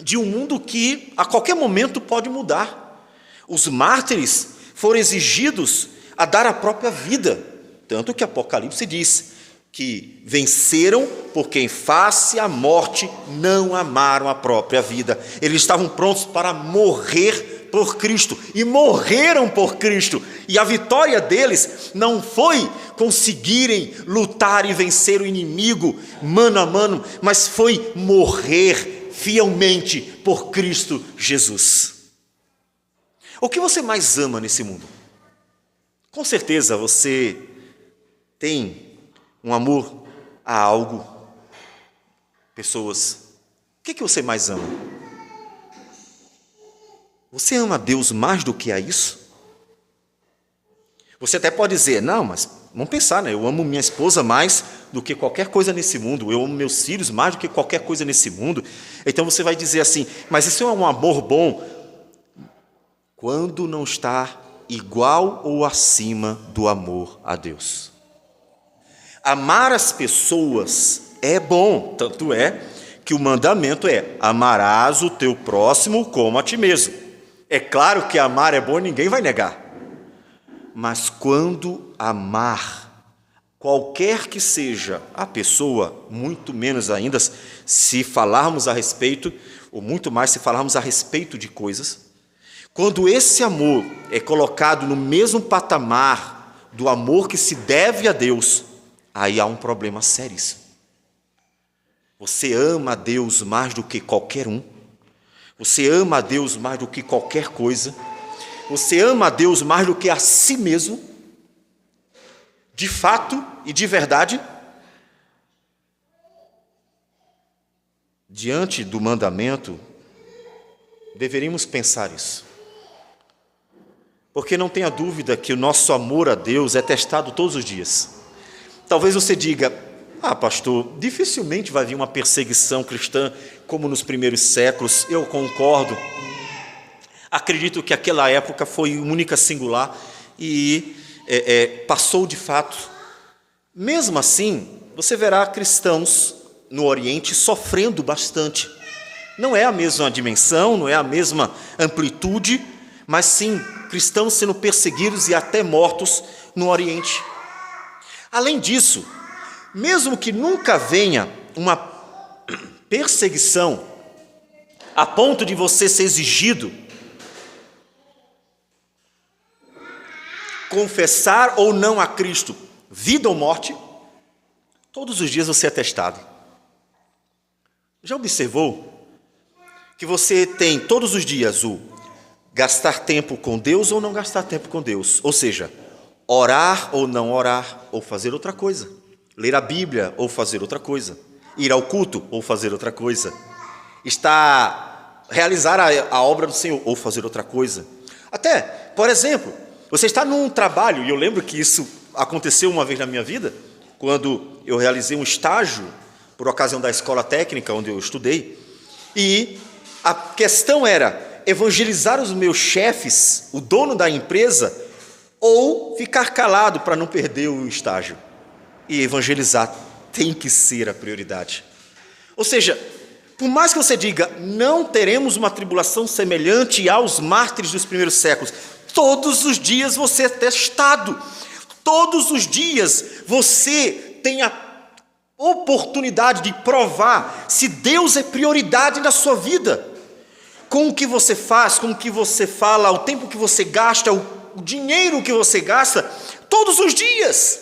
de um mundo que a qualquer momento pode mudar. Os mártires foram exigidos a dar a própria vida, tanto que Apocalipse diz que venceram porque em face à morte não amaram a própria vida. Eles estavam prontos para morrer por Cristo, e morreram por Cristo, e a vitória deles não foi conseguirem lutar e vencer o inimigo mano a mano, mas foi morrer fielmente por Cristo Jesus. O que você mais ama nesse mundo? Com certeza você tem um amor a algo, pessoas. O que você mais ama? Você ama Deus mais do que a isso? Você até pode dizer, não, mas vamos pensar, né? Eu amo minha esposa mais do que qualquer coisa nesse mundo, eu amo meus filhos mais do que qualquer coisa nesse mundo. Então você vai dizer assim, mas isso é um amor bom quando não está igual ou acima do amor a Deus. Amar as pessoas é bom, tanto é que o mandamento é: amarás o teu próximo como a ti mesmo. É claro que amar é bom, ninguém vai negar. Mas quando amar qualquer que seja a pessoa, muito menos ainda se falarmos a respeito, ou muito mais se falarmos a respeito de coisas, quando esse amor é colocado no mesmo patamar do amor que se deve a Deus, aí há um problema seríssimo. Você ama a Deus mais do que qualquer um. Você ama a Deus mais do que qualquer coisa. Você ama a Deus mais do que a si mesmo. De fato e de verdade. Diante do mandamento, deveríamos pensar isso. Porque não tenha dúvida que o nosso amor a Deus é testado todos os dias. Talvez você diga: pastor, dificilmente vai vir uma perseguição cristã como nos primeiros séculos. Eu concordo. Acredito que aquela época foi única, singular e passou de fato. Mesmo assim, você verá cristãos no Oriente sofrendo bastante. Não é a mesma dimensão, não é a mesma amplitude, mas sim cristãos sendo perseguidos e até mortos no Oriente. Além disso, mesmo que nunca venha uma perseguição a ponto de você ser exigido confessar ou não a Cristo, vida ou morte, todos os dias você é testado. Já observou que você tem todos os dias o gastar tempo com Deus ou não gastar tempo com Deus? Ou seja, orar ou não orar, ou fazer outra coisa. Ler a Bíblia ou fazer outra coisa. Ir ao culto ou fazer outra coisa. Realizar a obra do Senhor ou fazer outra coisa. Até, por exemplo, você está num trabalho, e eu lembro que isso aconteceu uma vez na minha vida, quando eu realizei um estágio, por ocasião da escola técnica onde eu estudei, e a questão era evangelizar os meus chefes, o dono da empresa, ou ficar calado para não perder o estágio. E evangelizar tem que ser a prioridade. Ou seja, por mais que você diga: não teremos uma tribulação semelhante aos mártires dos primeiros séculos, todos os dias você é testado. Todos os dias você tem a oportunidade de provar se Deus é prioridade na sua vida. Com o que você faz, com o que você fala, o tempo que você gasta, o dinheiro que você gasta, todos os dias.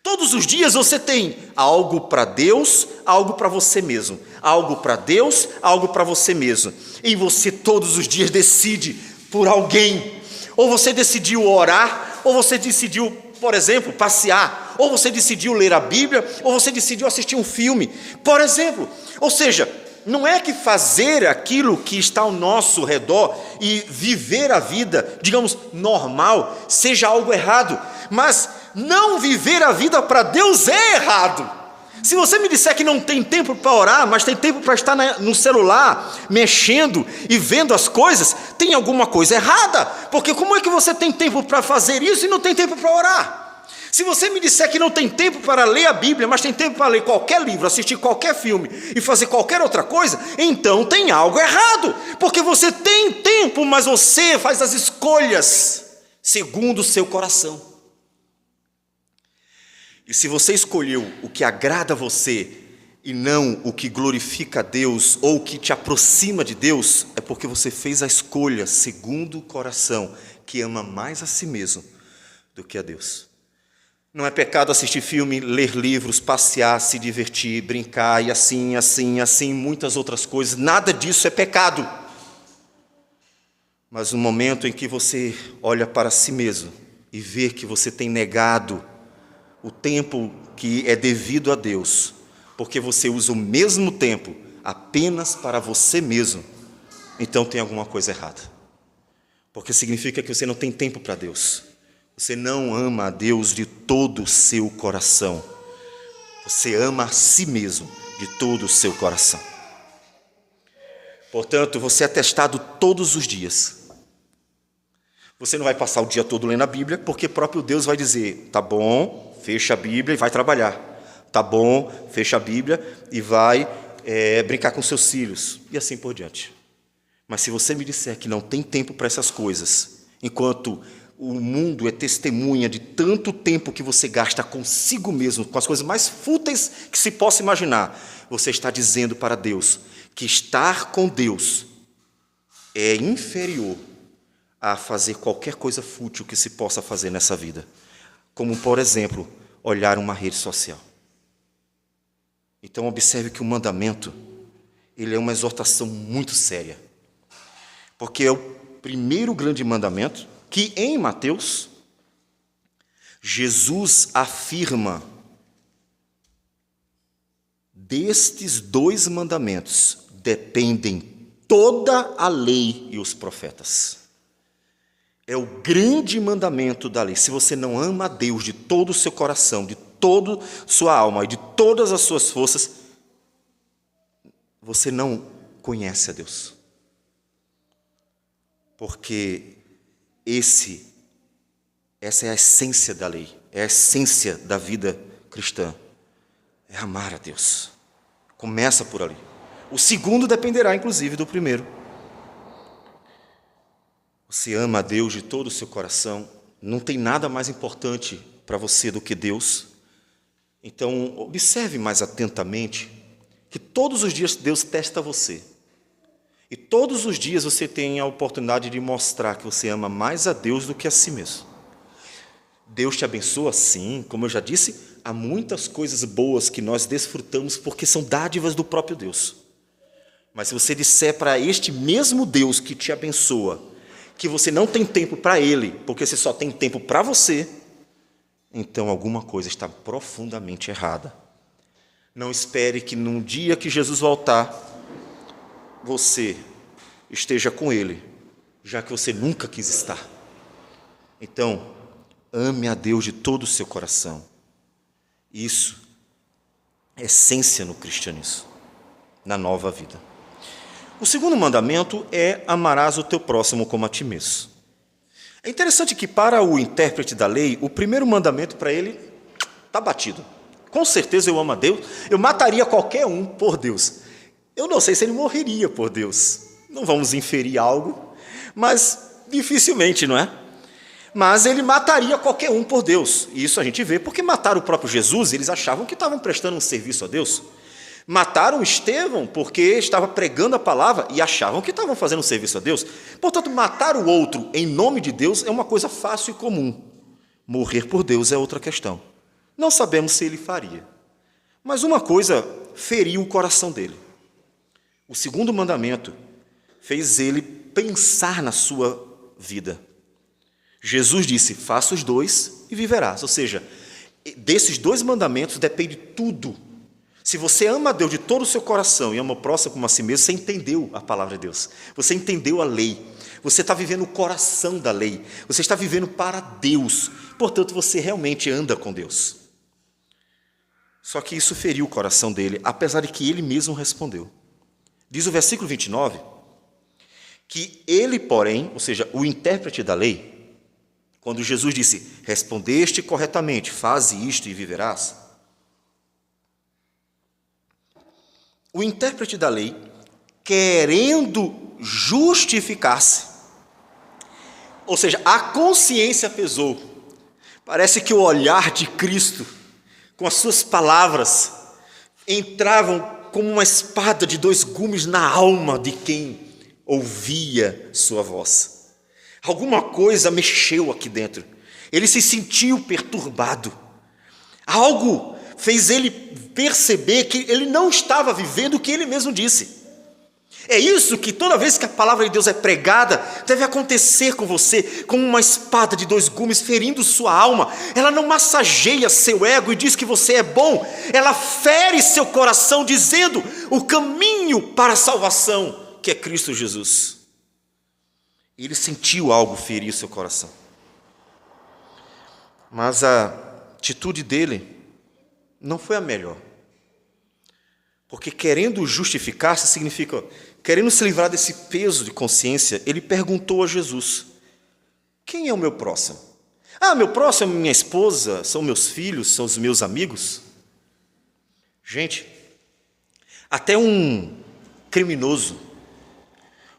Todos os dias você tem algo para Deus, algo para você mesmo. Algo para Deus, algo para você mesmo. E você todos os dias decide por alguém. Ou você decidiu orar, ou você decidiu, por exemplo, passear. Ou você decidiu ler a Bíblia, ou você decidiu assistir um filme, por exemplo. Ou seja, não é que fazer aquilo que está ao nosso redor e viver a vida, digamos, normal, seja algo errado. Mas não viver a vida para Deus é errado. Se você me disser que não tem tempo para orar, mas tem tempo para estar no celular, mexendo e vendo as coisas, tem alguma coisa errada. Porque como é que você tem tempo para fazer isso e não tem tempo para orar? Se você me disser que não tem tempo para ler a Bíblia, mas tem tempo para ler qualquer livro, assistir qualquer filme e fazer qualquer outra coisa, então tem algo errado. Porque você tem tempo, mas você faz as escolhas segundo o seu coração. E se você escolheu o que agrada a você e não o que glorifica a Deus ou o que te aproxima de Deus, é porque você fez a escolha segundo o coração que ama mais a si mesmo do que a Deus. Não é pecado assistir filme, ler livros, passear, se divertir, brincar e assim, muitas outras coisas. Nada disso é pecado. Mas no momento em que você olha para si mesmo e vê que você tem negado o tempo que é devido a Deus, porque você usa o mesmo tempo apenas para você mesmo, então tem alguma coisa errada. Porque significa que você não tem tempo para Deus. Você não ama a Deus de todo o seu coração. Você ama a si mesmo de todo o seu coração. Portanto, você é testado todos os dias. Você não vai passar o dia todo lendo a Bíblia, porque próprio Deus vai dizer, tá bom, fecha a Bíblia e vai trabalhar. Tá bom, fecha a Bíblia e vai brincar com seus filhos. E assim por diante. Mas se você me disser que não tem tempo para essas coisas, enquanto o mundo é testemunha de tanto tempo que você gasta consigo mesmo, com as coisas mais fúteis que se possa imaginar, você está dizendo para Deus que estar com Deus é inferior a fazer qualquer coisa fútil que se possa fazer nessa vida. Como, por exemplo, olhar uma rede social. Então, observe que o mandamento, ele é uma exortação muito séria. Porque é o primeiro grande mandamento que, em Mateus, Jesus afirma: destes 2 mandamentos dependem toda a lei e os profetas. É o grande mandamento da lei. Se você não ama a Deus de todo o seu coração, de toda a sua alma e de todas as suas forças, você não conhece a Deus. Porque essa é a essência da lei, é a essência da vida cristã. É amar a Deus. Começa por ali. O segundo dependerá, inclusive, do primeiro. Você ama a Deus de todo o seu coração, não tem nada mais importante para você do que Deus. Então, observe mais atentamente que todos os dias Deus testa você. E todos os dias você tem a oportunidade de mostrar que você ama mais a Deus do que a si mesmo. Deus te abençoa, sim, como eu já disse, há muitas coisas boas que nós desfrutamos porque são dádivas do próprio Deus. Mas se você disser para este mesmo Deus que te abençoa, que você não tem tempo para Ele, porque você só tem tempo para você, então alguma coisa está profundamente errada. Não espere que num dia que Jesus voltar, você esteja com Ele, já que você nunca quis estar. Então, ame a Deus de todo o seu coração. Isso é essência no cristianismo, na nova vida. O segundo mandamento é: amarás o teu próximo como a ti mesmo. É interessante que, para o intérprete da lei, o primeiro mandamento para ele está batido. Com certeza eu amo a Deus, eu mataria qualquer um por Deus. Eu não sei se ele morreria por Deus. Não vamos inferir algo, mas dificilmente, não é? Mas ele mataria qualquer um por Deus. E isso a gente vê porque mataram o próprio Jesus, eles achavam que estavam prestando um serviço a Deus. Mataram Estevão porque estava pregando a palavra e achavam que estavam fazendo um serviço a Deus. Portanto, matar o outro em nome de Deus é uma coisa fácil e comum. Morrer por Deus é outra questão. Não sabemos se ele faria. Mas uma coisa feriu o coração dele. O segundo mandamento fez ele pensar na sua vida. Jesus disse: faça os 2 e viverás. Ou seja, desses 2 mandamentos depende tudo. Se você ama a Deus de todo o seu coração e ama o próximo como a si mesmo, você entendeu a palavra de Deus. Você entendeu a lei. Você está vivendo o coração da lei. Você está vivendo para Deus. Portanto, você realmente anda com Deus. Só que isso feriu o coração dele, apesar de que ele mesmo respondeu. Diz o versículo 29, que ele, porém, ou seja, o intérprete da lei, quando Jesus disse: respondeste corretamente, faze isto e viverás. O intérprete da lei, querendo justificar-se, ou seja, a consciência pesou. Parece que o olhar de Cristo, com as suas palavras, entravam como uma espada de 2 gumes na alma de quem ouvia sua voz. Alguma coisa mexeu aqui dentro. Ele se sentiu perturbado. Algo fez ele perceber que ele não estava vivendo o que ele mesmo disse. É isso que toda vez que a palavra de Deus é pregada, deve acontecer com você, como uma espada de 2 gumes ferindo sua alma. Ela não massageia seu ego e diz que você é bom, ela fere seu coração dizendo o caminho para a salvação, que é Cristo Jesus. E ele sentiu algo ferir seu coração. Mas a atitude dele não foi a melhor. Porque querendo justificar-se significa, querendo se livrar desse peso de consciência, ele perguntou a Jesus: Quem é o meu próximo? Ah, meu próximo é minha esposa, são meus filhos, são os meus amigos. Gente, até um criminoso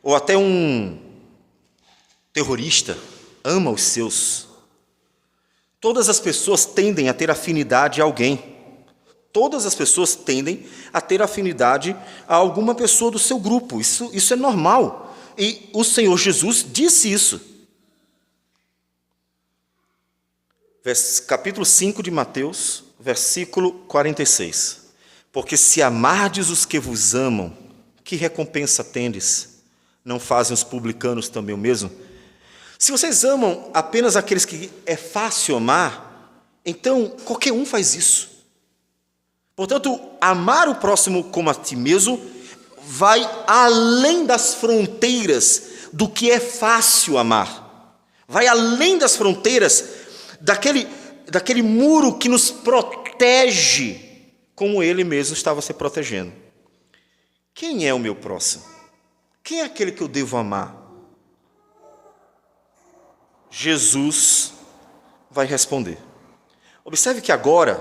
ou até um terrorista ama os seus. Todas as pessoas tendem a ter afinidade a alguém. Todas as pessoas tendem a ter afinidade a alguma pessoa do seu grupo. Isso é normal. E o Senhor Jesus disse isso. Capítulo 5 de Mateus, versículo 46. Porque se amardes os que vos amam, que recompensa tendes? Não fazem os publicanos também o mesmo? Se vocês amam apenas aqueles que é fácil amar, então qualquer um faz isso. Portanto, amar o próximo como a ti mesmo vai além das fronteiras do que é fácil amar. Vai além das fronteiras daquele muro que nos protege, como ele mesmo estava se protegendo. Quem é o meu próximo? Quem é aquele que eu devo amar? Jesus vai responder. Observe que agora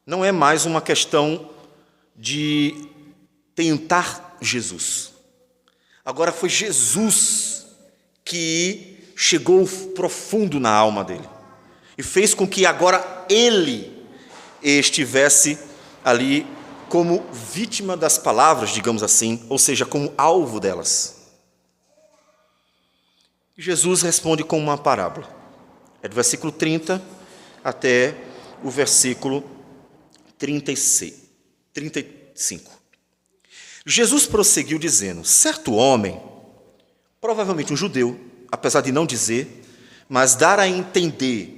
não é mais uma questão de tentar Jesus. Agora foi Jesus que chegou profundo na alma dele e fez com que agora ele estivesse ali como vítima das palavras, digamos assim, ou seja, como alvo delas. Jesus responde com uma parábola. É do versículo 30 até o versículo 35. Jesus prosseguiu dizendo: certo homem, provavelmente um judeu, apesar de não dizer, mas dar a entender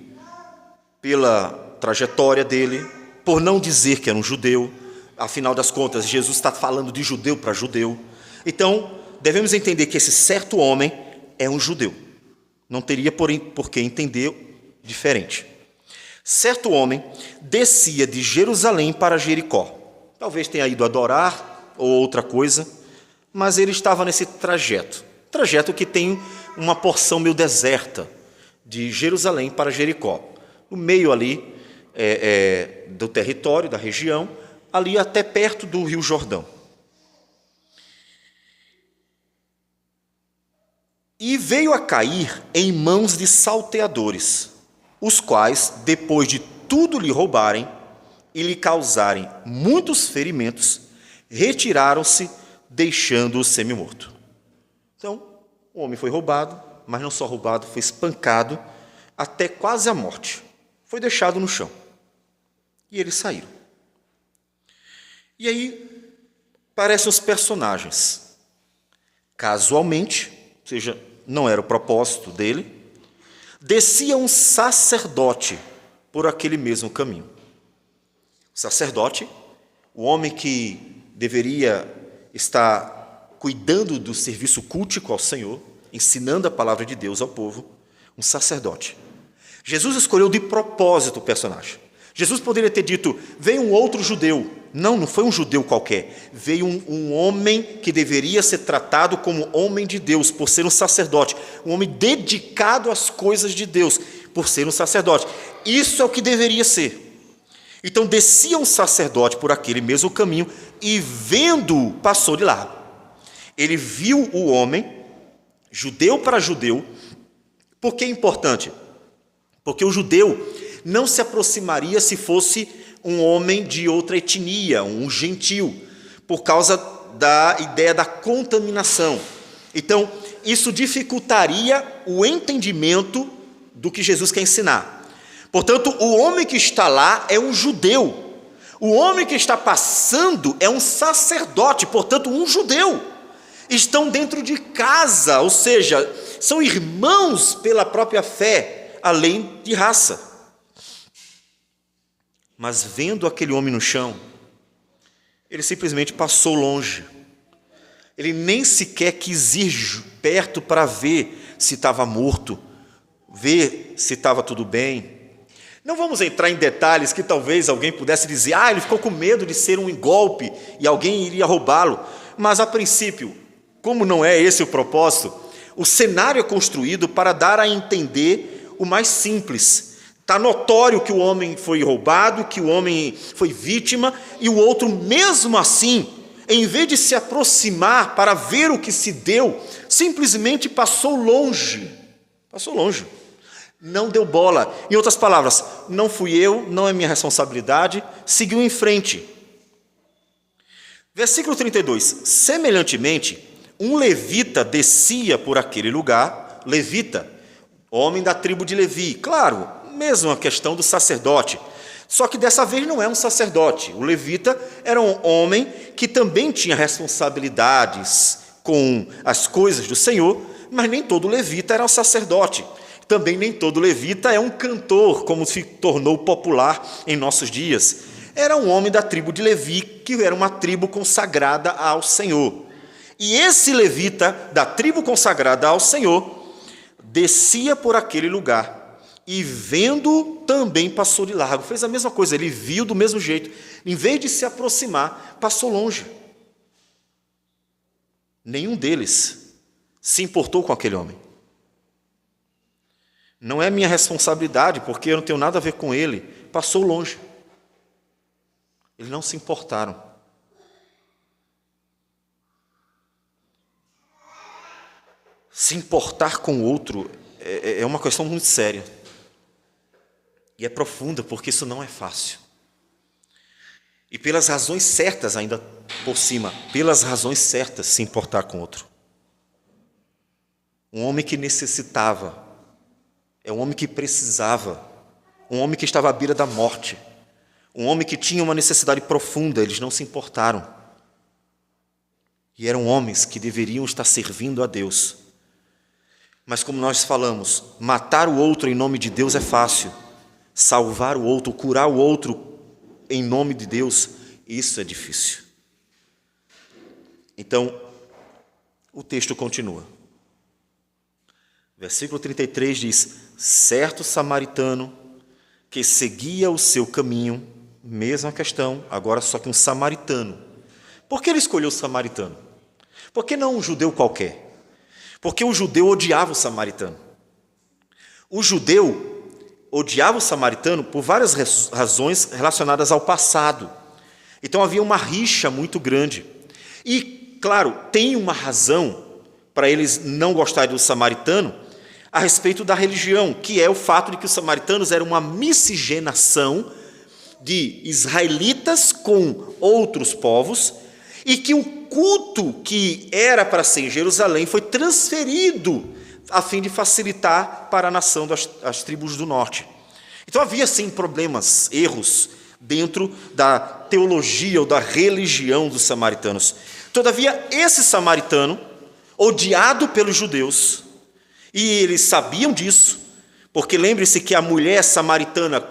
pela trajetória dele, por não dizer que era um judeu, afinal das contas, Jesus está falando de judeu para judeu. Então, devemos entender que esse certo homem é um judeu. Não teria, porém, por que entender diferente. Certo homem descia de Jerusalém para Jericó. Talvez tenha ido adorar ou outra coisa, mas ele estava nesse trajeto que tem uma porção meio deserta, de Jerusalém para Jericó. No meio ali do território, da região, ali até perto do Rio Jordão. E veio a cair em mãos de salteadores, os quais, depois de tudo lhe roubarem e lhe causarem muitos ferimentos, retiraram-se, deixando-o semi-morto. Então, o homem foi roubado, mas não só roubado, foi espancado até quase a morte. Foi deixado no chão. E eles saíram. E aí, aparecem os personagens. Casualmente, ou seja, não era o propósito dele, descia um sacerdote por aquele mesmo caminho. O sacerdote, o homem que deveria estar cuidando do serviço cultico ao Senhor, ensinando a palavra de Deus ao povo, um sacerdote. Jesus escolheu de propósito o personagem. Jesus poderia ter dito: veio um outro judeu. Não foi um judeu qualquer. Veio um homem que deveria ser tratado como homem de Deus, por ser um sacerdote. Um homem dedicado às coisas de Deus, por ser um sacerdote. Isso é o que deveria ser. Então descia um sacerdote por aquele mesmo caminho e, vendo-o, passou de largo. Ele viu o homem, judeu para judeu. Por que é importante? Porque o judeu não se aproximaria se fosse um homem de outra etnia, um gentil, por causa da ideia da contaminação. Então, isso dificultaria o entendimento do que Jesus quer ensinar. Portanto, o homem que está lá é um judeu. O homem que está passando é um sacerdote, portanto, um judeu. Estão dentro de casa, ou seja, são irmãos pela própria fé, além de raça. Mas vendo aquele homem no chão, ele simplesmente passou longe. Ele nem sequer quis ir perto para ver se estava morto, ver se estava tudo bem. Não vamos entrar em detalhes que talvez alguém pudesse dizer: ele ficou com medo de ser um golpe e alguém iria roubá-lo. Mas, a princípio, como não é esse o propósito, o cenário é construído para dar a entender o mais simples. Está notório que o homem foi roubado, que o homem foi vítima, e o outro, mesmo assim, em vez de se aproximar para ver o que se deu, simplesmente passou longe. Passou longe. Não deu bola. Em outras palavras, não fui eu, não é minha responsabilidade, seguiu em frente. Versículo 32. Semelhantemente, um levita descia por aquele lugar, levita, homem da tribo de Levi. Claro, mesmo a questão do sacerdote. Só que dessa vez não é um sacerdote. O levita era um homem que também tinha responsabilidades com as coisas do Senhor, mas nem todo levita era um sacerdote. Também nem todo levita é um cantor, como se tornou popular em nossos dias. Era um homem da tribo de Levi, que era uma tribo consagrada ao Senhor. E esse levita, da tribo consagrada ao Senhor, descia por aquele lugar, e vendo, também passou de largo. Fez a mesma coisa, ele viu do mesmo jeito. Em vez de se aproximar, passou longe. Nenhum deles se importou com aquele homem. Não é minha responsabilidade, porque eu não tenho nada a ver com ele. Passou longe. Eles não se importaram. Se importar com o outro é uma questão muito séria. E é profunda, porque isso não é fácil. E pelas razões certas, ainda por cima, pelas razões certas, se importar com o outro. Um homem que necessitava, é um homem que precisava, um homem que estava à beira da morte, um homem que tinha uma necessidade profunda, eles não se importaram. E eram homens que deveriam estar servindo a Deus. Mas como nós falamos, matar o outro em nome de Deus é fácil. Salvar o outro, curar o outro em nome de Deus, isso é difícil. Então, o texto continua. Versículo 33 diz: certo samaritano que seguia o seu caminho, mesma questão, agora só que um samaritano. Por que ele escolheu o samaritano? Por que não um judeu qualquer? Porque o judeu odiava o samaritano. O judeu odiava o samaritano por várias razões relacionadas ao passado. Então havia uma rixa muito grande. E, claro, tem uma razão para eles não gostarem do samaritano a respeito da religião, que é o fato de que os samaritanos eram uma miscigenação de israelitas com outros povos e que o culto que era para ser em Jerusalém foi transferido a fim de facilitar para a nação das tribos do norte. Então havia sim problemas, erros dentro da teologia ou da religião dos samaritanos. Todavia, esse samaritano, odiado pelos judeus, e eles sabiam disso, porque lembre-se que a mulher samaritana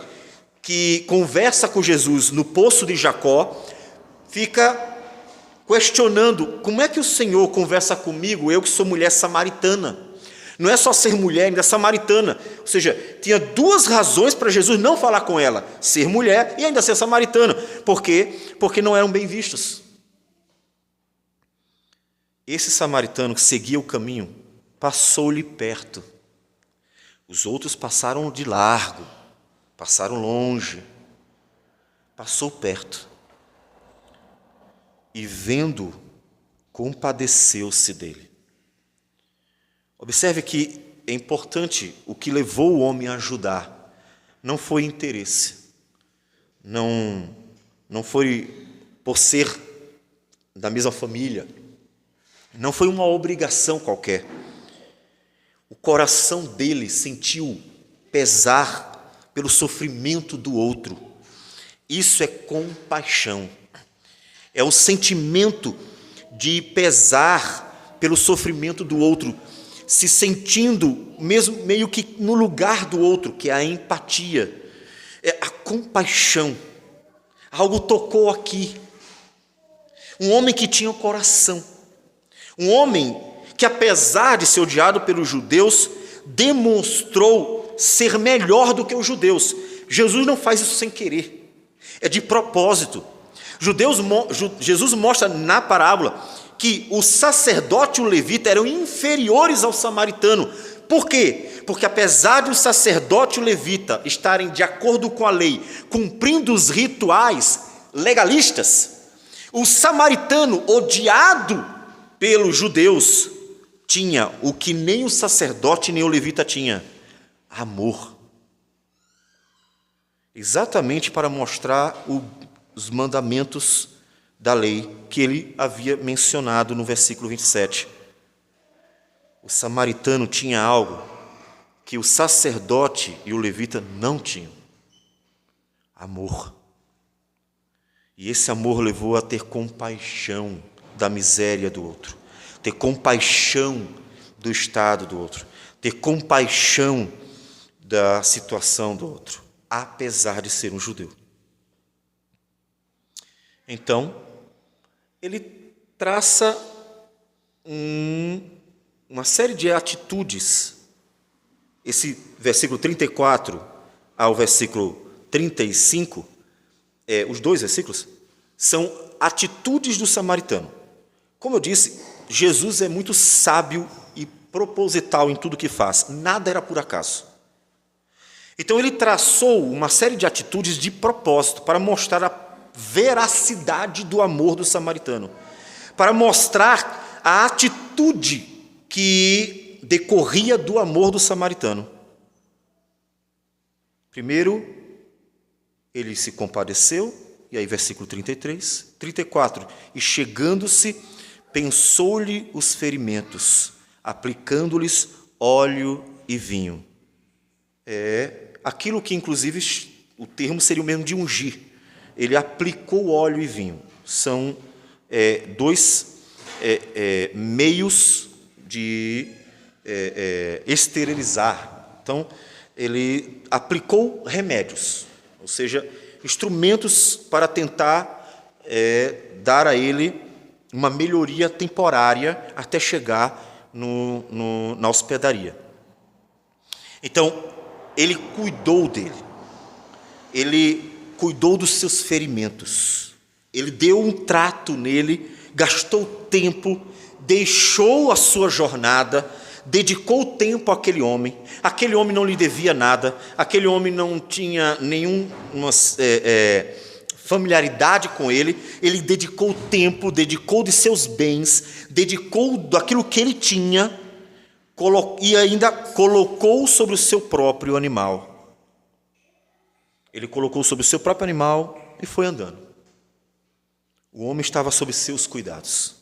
que conversa com Jesus no poço de Jacó, fica questionando: como é que o Senhor conversa comigo, eu que sou mulher samaritana? Não é só ser mulher, ainda é samaritana. Ou seja, tinha duas razões para Jesus não falar com ela: ser mulher e ainda ser samaritana. Por quê? Porque não eram bem vistos. Esse samaritano que seguia o caminho passou-lhe perto. Os outros passaram de largo, passaram longe. Passou perto. E vendo, compadeceu-se dele. Observe que é importante, o que levou o homem a ajudar não foi interesse, não foi por ser da mesma família, não foi uma obrigação qualquer. O coração dele sentiu pesar pelo sofrimento do outro. Isso é compaixão. É o sentimento de pesar pelo sofrimento do outro, se sentindo mesmo meio que no lugar do outro, que é a empatia, é a compaixão. Algo tocou aqui. Um homem que tinha um coração, um homem que, apesar de ser odiado pelos judeus, demonstrou ser melhor do que os judeus. Jesus não faz isso sem querer, é de propósito. Jesus mostra na parábola que o sacerdote e o levita eram inferiores ao samaritano. Por quê? Porque apesar de o sacerdote e o levita estarem de acordo com a lei, cumprindo os rituais legalistas, o samaritano, odiado pelos judeus, tinha o que nem o sacerdote nem o levita tinha: amor. Exatamente para mostrar os mandamentos da lei que ele havia mencionado no versículo 27. O samaritano tinha algo que o sacerdote e o levita não tinham: amor. E esse amor levou a ter compaixão da miséria do outro, ter compaixão do estado do outro, ter compaixão da situação do outro, apesar de ser um judeu. Então, ele traça uma série de atitudes. Esse versículo 34 ao versículo 35, os dois versículos, são atitudes do samaritano. Como eu disse, Jesus é muito sábio e proposital em tudo que faz. Nada era por acaso. Então ele traçou uma série de atitudes de propósito para mostrar a veracidade do amor do samaritano, para mostrar a atitude que decorria do amor do samaritano. Primeiro, ele se compadeceu, e aí versículo 33, 34, e chegando-se, pensou-lhe os ferimentos, aplicando-lhes óleo e vinho. Aquilo que, inclusive, o termo seria o mesmo de ungir. Ele aplicou óleo e vinho. São dois meios de esterilizar. Então, ele aplicou remédios, ou seja, instrumentos para tentar dar a ele uma melhoria temporária até chegar na hospedaria. Então, ele cuidou dele, ele cuidou dos seus ferimentos, ele deu um trato nele, gastou tempo, deixou a sua jornada, dedicou tempo àquele homem não lhe devia nada, aquele homem não tinha nenhuma familiaridade com ele dedicou tempo, dedicou de seus bens, dedicou daquilo que ele tinha, e ainda colocou sobre o seu próprio animal. Ele colocou sobre o seu próprio animal e foi andando. O homem estava sob seus cuidados.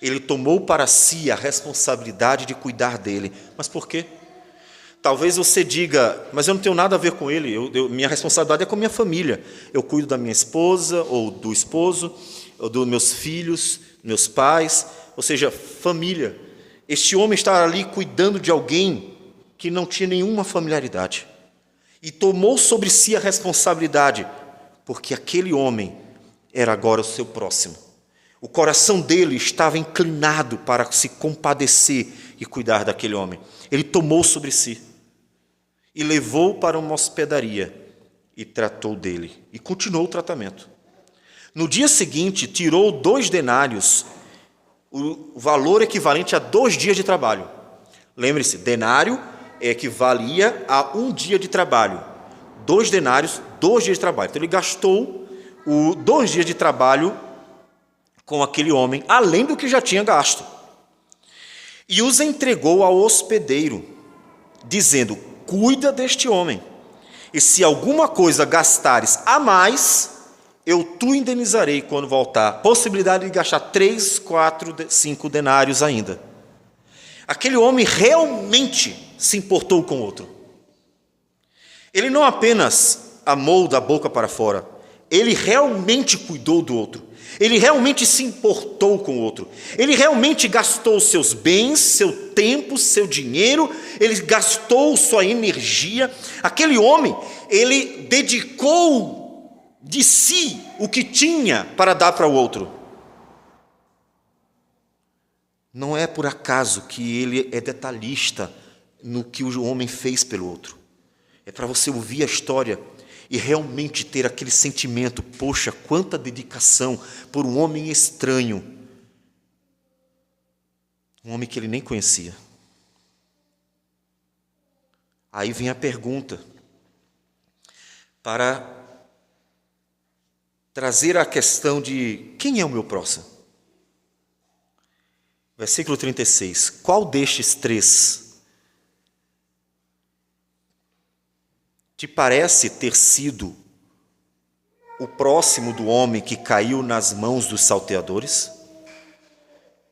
Ele tomou para si a responsabilidade de cuidar dele. Mas por quê? Talvez você diga, mas eu não tenho nada a ver com ele, minha responsabilidade é com a minha família. Eu cuido da minha esposa, ou do esposo, ou dos meus filhos, meus pais, ou seja, família. Este homem estava ali cuidando de alguém que não tinha nenhuma familiaridade. E tomou sobre si a responsabilidade, porque aquele homem era agora o seu próximo. O coração dele estava inclinado para se compadecer e cuidar daquele homem. Ele tomou sobre si e levou para uma hospedaria e tratou dele. E continuou o tratamento. No dia seguinte, tirou 2 denários, o valor equivalente a 2 dias de trabalho. Lembre-se, denário equivalia a 1 dia de trabalho. 2 denários, 2 dias de trabalho. Então ele gastou 2 dias de trabalho com aquele homem, além do que já tinha gasto. E os entregou ao hospedeiro, dizendo: cuida deste homem, e se alguma coisa gastares a mais, eu te indenizarei quando voltar. Possibilidade de gastar 3, 4, 5 denários ainda. Aquele homem realmente se importou com o outro. Ele não apenas amou da boca para fora, ele realmente cuidou do outro. Ele realmente se importou com o outro. Ele realmente gastou seus bens, seu tempo, seu dinheiro. Ele gastou sua energia. Aquele homem, ele dedicou de si o que tinha para dar para o outro. Não é por acaso que ele é detalhista no que o homem fez pelo outro. É para você ouvir a história e realmente ter aquele sentimento: poxa, quanta dedicação por um homem estranho Um homem que ele nem conhecia. Aí vem a pergunta para trazer a questão de quem é o meu próximo? Versículo 36. Qual destes três te parece ter sido o próximo do homem que caiu nas mãos dos salteadores?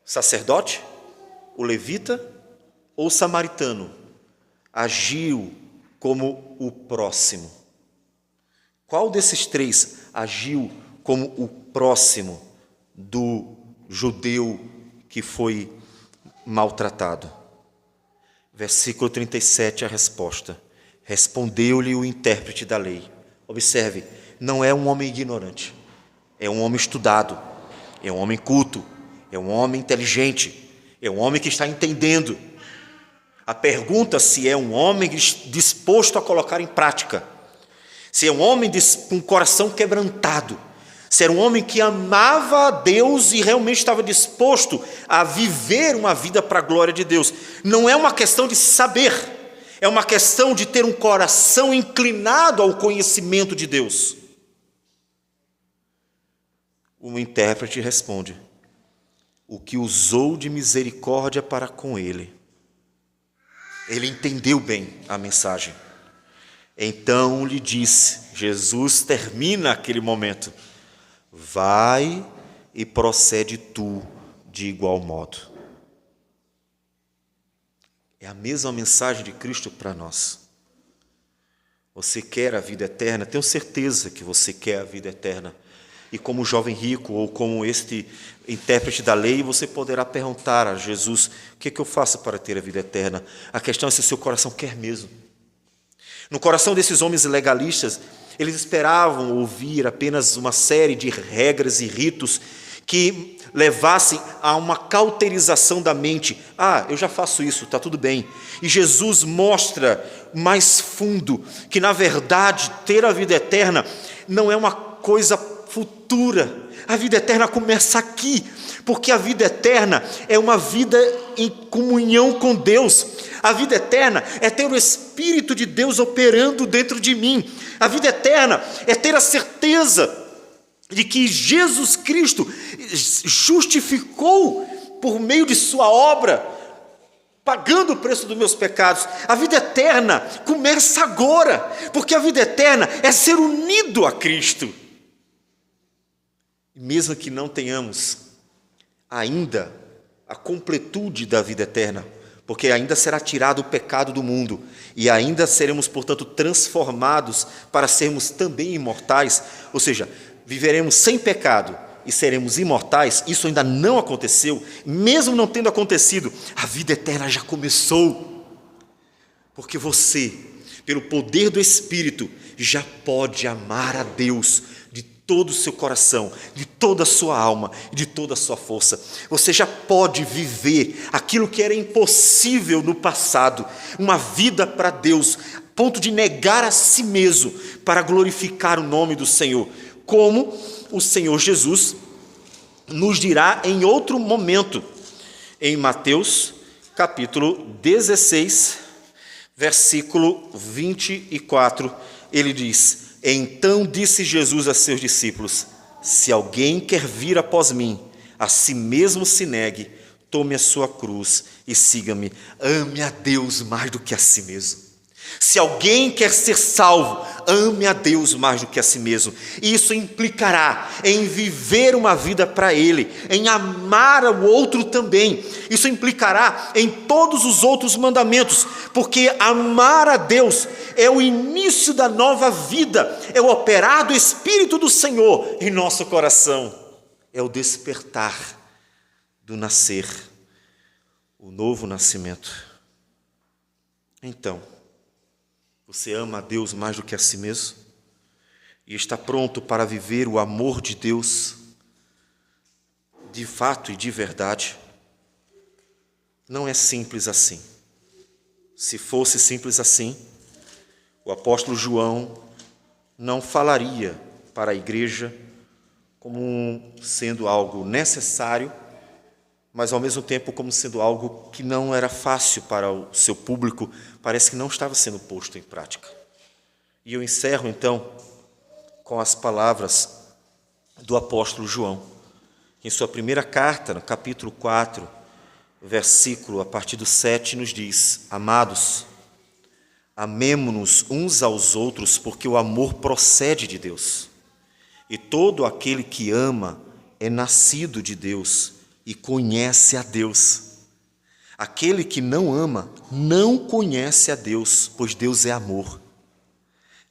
O sacerdote, o levita ou o samaritano agiu como o próximo? Qual desses três agiu como o próximo do judeu que foi maltratado? Versículo 37, a resposta. Respondeu-lhe o intérprete da lei. Observe, não é um homem ignorante, é um homem estudado, é um homem culto, é um homem inteligente, é um homem que está entendendo. A pergunta se é um homem disposto a colocar em prática, se é um homem com um coração quebrantado, se era um homem que amava a Deus e realmente estava disposto a viver uma vida para a glória de Deus. Não é uma questão de saber, é uma questão de ter um coração inclinado ao conhecimento de Deus. O intérprete responde: o que usou de misericórdia para com ele. Ele entendeu bem a mensagem. Então lhe disse, Jesus termina aquele momento: vai e procede tu de igual modo. É a mesma mensagem de Cristo para nós. Você quer a vida eterna? Tenho certeza que você quer a vida eterna. E como jovem rico, ou como este intérprete da lei, você poderá perguntar a Jesus: o que é que eu faço para ter a vida eterna? A questão é se o seu coração quer mesmo. No coração desses homens legalistas, eles esperavam ouvir apenas uma série de regras e ritos que levassem a uma cauterização da mente. Eu já faço isso, está tudo bem. E Jesus mostra mais fundo que, na verdade, ter a vida eterna não é uma coisa futura. A vida eterna começa aqui, porque a vida eterna é uma vida em comunhão com Deus. A vida eterna é ter o Espírito de Deus operando dentro de mim. A vida eterna é ter a certeza de que Jesus Cristo justificou por meio de sua obra, pagando o preço dos meus pecados. A vida eterna começa agora, porque a vida eterna é ser unido a Cristo. Mesmo que não tenhamos ainda a completude da vida eterna, porque ainda será tirado o pecado do mundo, e ainda seremos, portanto, transformados para sermos também imortais, ou seja, viveremos sem pecado e seremos imortais. Isso ainda não aconteceu. Mesmo não tendo acontecido, a vida eterna já começou, porque você, pelo poder do Espírito, já pode amar a Deus de todo o seu coração, de toda a sua alma e de toda a sua força. Você já pode viver aquilo que era impossível no passado, uma vida para Deus, a ponto de negar a si mesmo para glorificar o nome do Senhor, como o Senhor Jesus nos dirá em outro momento, em Mateus capítulo 16, versículo 24, ele diz: então disse Jesus a seus discípulos: se alguém quer vir após mim, a si mesmo se negue, tome a sua cruz e siga-me. Ame a Deus mais do que a si mesmo. Se alguém quer ser salvo, ame a Deus mais do que a si mesmo. Isso implicará em viver uma vida para Ele, em amar o outro também. Isso implicará em todos os outros mandamentos, porque amar a Deus é o início da nova vida, é o operar do Espírito do Senhor em nosso coração, é o despertar do nascer, o novo nascimento. Então, você ama a Deus mais do que a si mesmo? E está pronto para viver o amor de Deus de fato e de verdade? Não é simples assim. Se fosse simples assim, o apóstolo João não falaria para a igreja como sendo algo necessário mas ao mesmo tempo como sendo algo que não era fácil para o seu público, parece que não estava sendo posto em prática. E eu encerro então com as palavras do apóstolo João, que em sua primeira carta, no capítulo 4, versículo a partir do 7, nos diz: Amados, amemo-nos uns aos outros, porque o amor procede de Deus. E todo aquele que ama é nascido de Deus e conhece a Deus. Aquele que não ama não conhece a Deus, pois Deus é amor.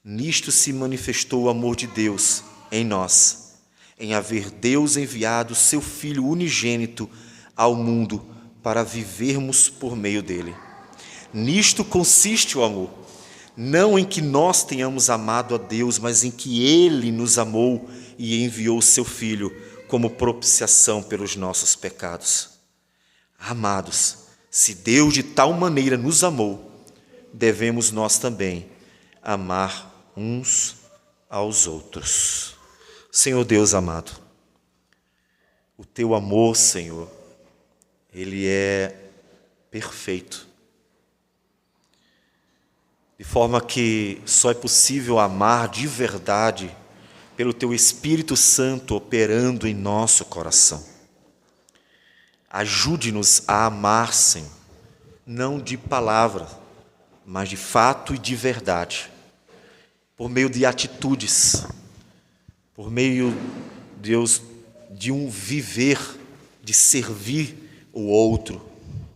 Nisto se manifestou o amor de Deus em nós, em haver Deus enviado seu Filho unigênito ao mundo para vivermos por meio dele. Nisto consiste o amor, não em que nós tenhamos amado a Deus, mas em que Ele nos amou e enviou seu Filho como propiciação pelos nossos pecados. Amados, se Deus de tal maneira nos amou, devemos nós também amar uns aos outros. Senhor Deus amado, o teu amor, Senhor, ele é perfeito, de forma que só é possível amar de verdade pelo teu Espírito Santo operando em nosso coração. Ajude-nos a amar, Senhor, não de palavra, mas de fato e de verdade, por meio de atitudes, por meio, Deus, de um viver, de servir o outro,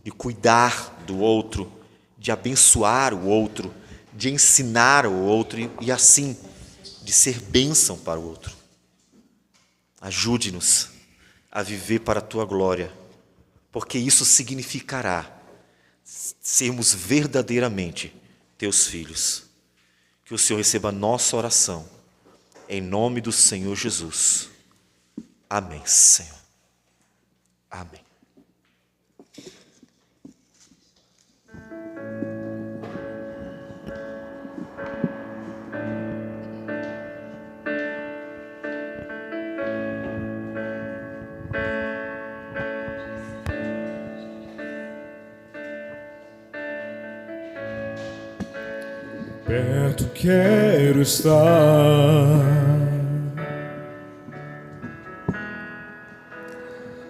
de cuidar do outro, de abençoar o outro, de ensinar o outro e assim, de ser bênção para o outro. Ajude-nos a viver para a tua glória, porque isso significará sermos verdadeiramente teus filhos. Que o Senhor receba a nossa oração, em nome do Senhor Jesus. Amém, Senhor. Amém. Perto quero estar,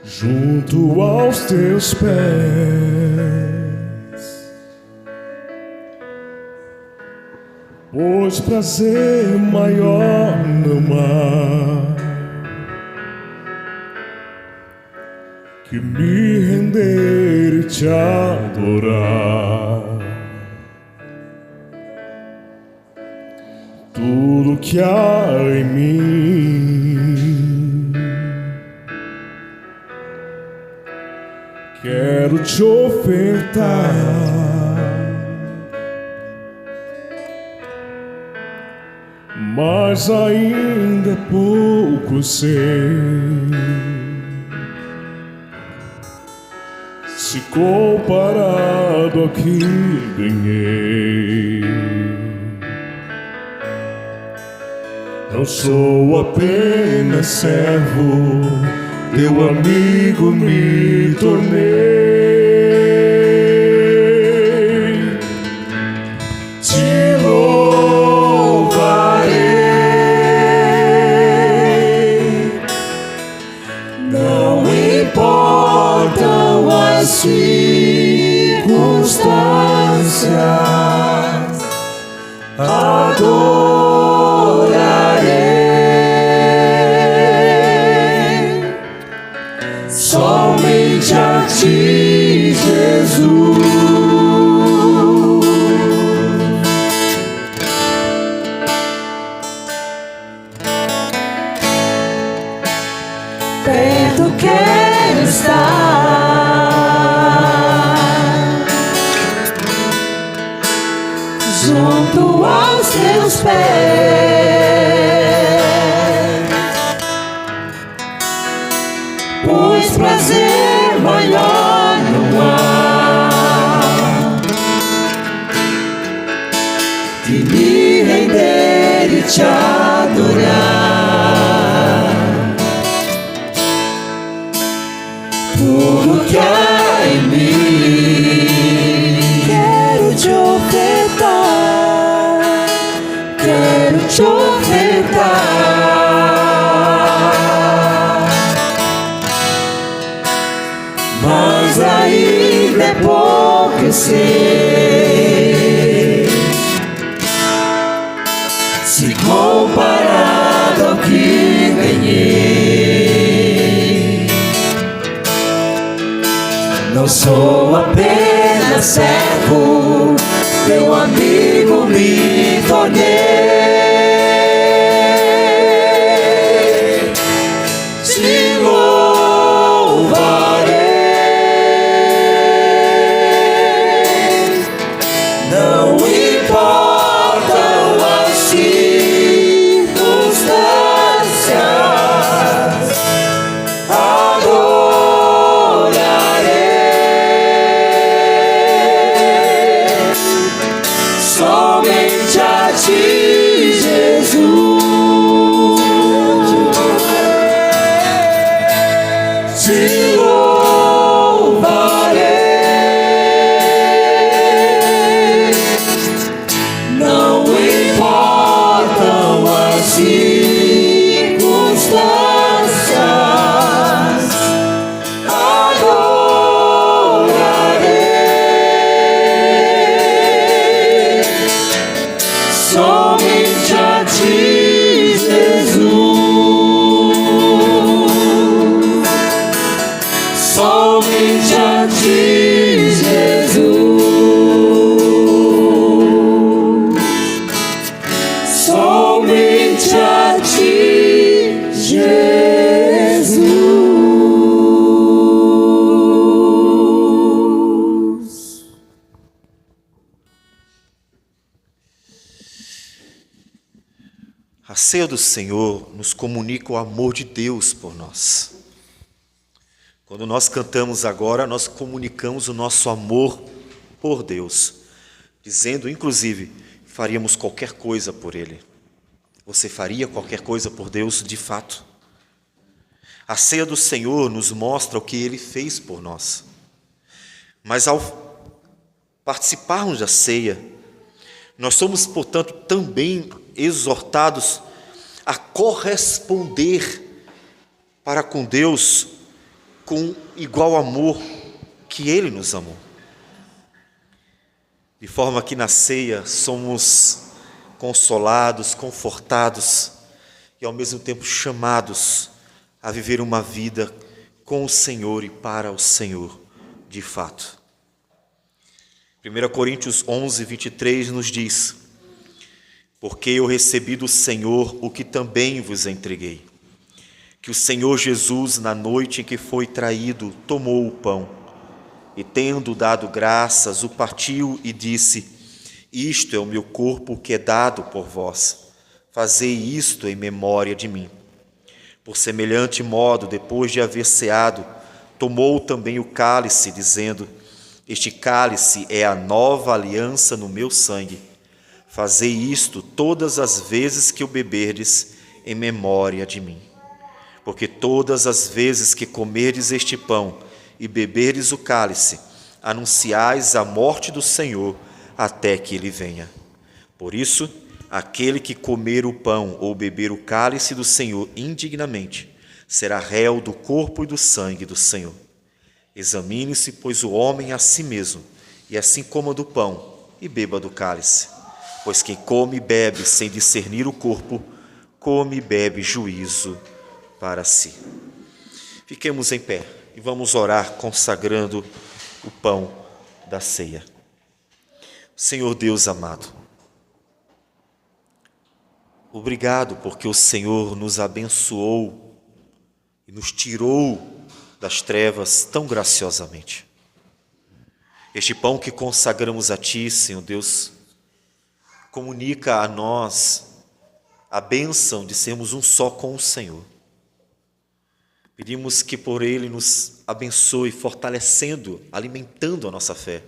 junto aos teus pés, pois prazer maior não há que me render e te adorar. Tudo que há em mim quero te ofertar, mas ainda é pouco sei se comparado ao que ganhei. Não sou apenas servo, teu amigo me tornei. Te louvarei, não importam as circunstâncias, somente a ti, Jesus. Perto quero estar, junto aos teus pés, pois prazer maior não há de me render e te adorar. tudo que há em mim. Quero te ofertar, quero te ofertar. Mas ainda é pouco, eu sei, se comparado ao que ganhei. Não sou apenas servo, teu amigo me tornei. Te louvarei, não importam as circunstâncias, adorarei somente a ti, Jesus. Te louvarei, não importam as circunstâncias, adorarei somente a ti, Jesus. Somente a ti, Jesus. Somente a ti, Jesus. A ceia do Senhor nos comunica o amor de Deus por nós. Quando nós cantamos agora, nós comunicamos o nosso amor por Deus, dizendo, inclusive, faríamos qualquer coisa por Ele. Você faria qualquer coisa por Deus de fato? A ceia do Senhor nos mostra o que Ele fez por nós. Mas ao participarmos da ceia, nós somos, portanto, também exortados a corresponder para com Deus com igual amor que Ele nos amou. De forma que na ceia somos consolados, confortados e ao mesmo tempo chamados a viver uma vida com o Senhor e para o Senhor, de fato. 1 Coríntios 11, 23 nos diz: porque eu recebi do Senhor o que também vos entreguei, que o Senhor Jesus, na noite em que foi traído, tomou o pão e, tendo dado graças, o partiu e disse: isto é o meu corpo que é dado por vós, fazei isto em memória de mim. Por semelhante modo, depois de haver ceado, tomou também o cálice, dizendo: este cálice é a nova aliança no meu sangue. Fazei isto todas as vezes que o beberdes, em memória de mim. Porque todas as vezes que comerdes este pão e beberdes o cálice, anunciais a morte do Senhor até que Ele venha. Por isso, aquele que comer o pão ou beber o cálice do Senhor indignamente, será réu do corpo e do sangue do Senhor. Examine-se, pois, o homem a si mesmo, e assim coma do pão e beba do cálice. Pois quem come e bebe sem discernir o corpo, come e bebe juízo para si. Fiquemos em pé e vamos orar consagrando o pão da ceia. Senhor Deus amado, obrigado porque o Senhor nos abençoou e nos tirou das trevas tão graciosamente. Este pão que consagramos a Ti, Senhor Deus, comunica a nós a bênção de sermos um só com o Senhor. Pedimos que por Ele nos abençoe, fortalecendo, alimentando a nossa fé,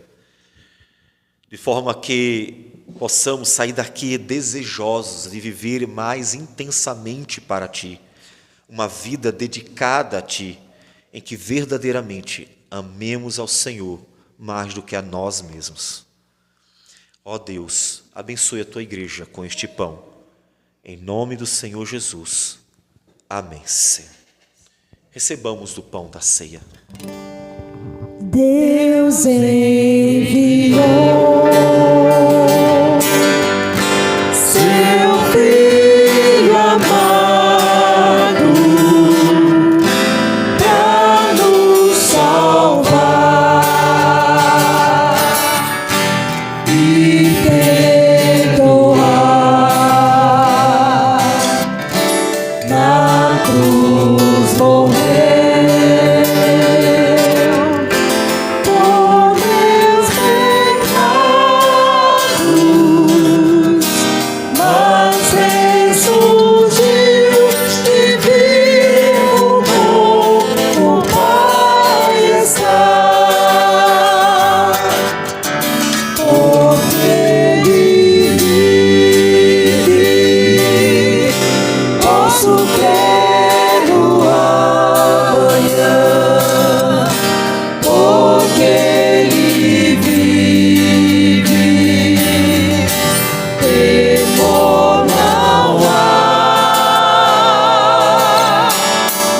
de forma que possamos sair daqui desejosos de viver mais intensamente para Ti, uma vida dedicada a Ti em que verdadeiramente amemos ao Senhor mais do que a nós mesmos. Ó Deus, abençoe a tua igreja com este pão. Em nome do Senhor Jesus. Amém, Senhor. Recebamos do pão da ceia. Deus enviou seu Filho amado para nos salvar e perdoar. Na cruz morreu por meus pecados, mas ressurgiu e vivo com o Pai está. Porque Ele vive, posso crer no amanhã. Porque Ele vive, temor não há.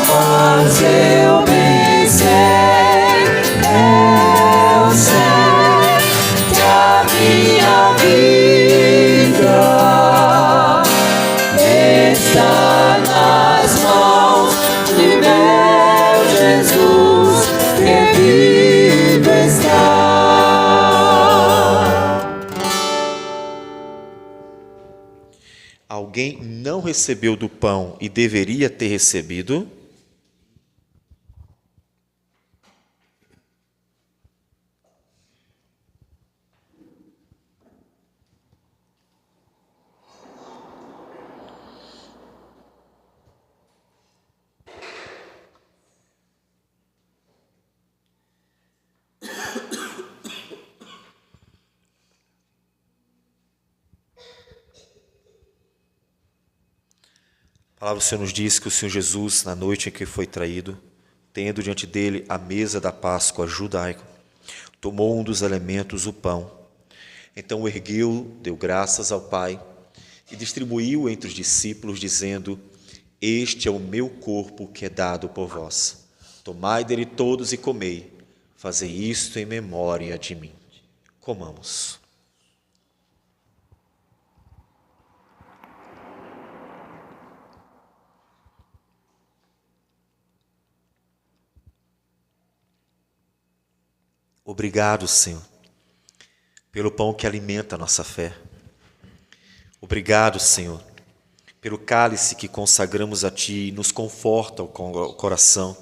Mas eu bem sei, eu sei que a minha vida está nas mãos de meu Jesus, que vivo está. Alguém não recebeu do pão e deveria ter recebido? A palavra do Senhor nos diz que o Senhor Jesus, na noite em que foi traído, tendo diante dele a mesa da Páscoa judaica, tomou um dos elementos, o pão. Então o ergueu, deu graças ao Pai e distribuiu entre os discípulos, dizendo: Este é o meu corpo que é dado por vós. Tomai dele todos e comei. Fazei isto em memória de mim. Comamos. Obrigado, Senhor, pelo pão que alimenta a nossa fé. Obrigado, Senhor, pelo cálice que consagramos a Ti e nos conforta o coração,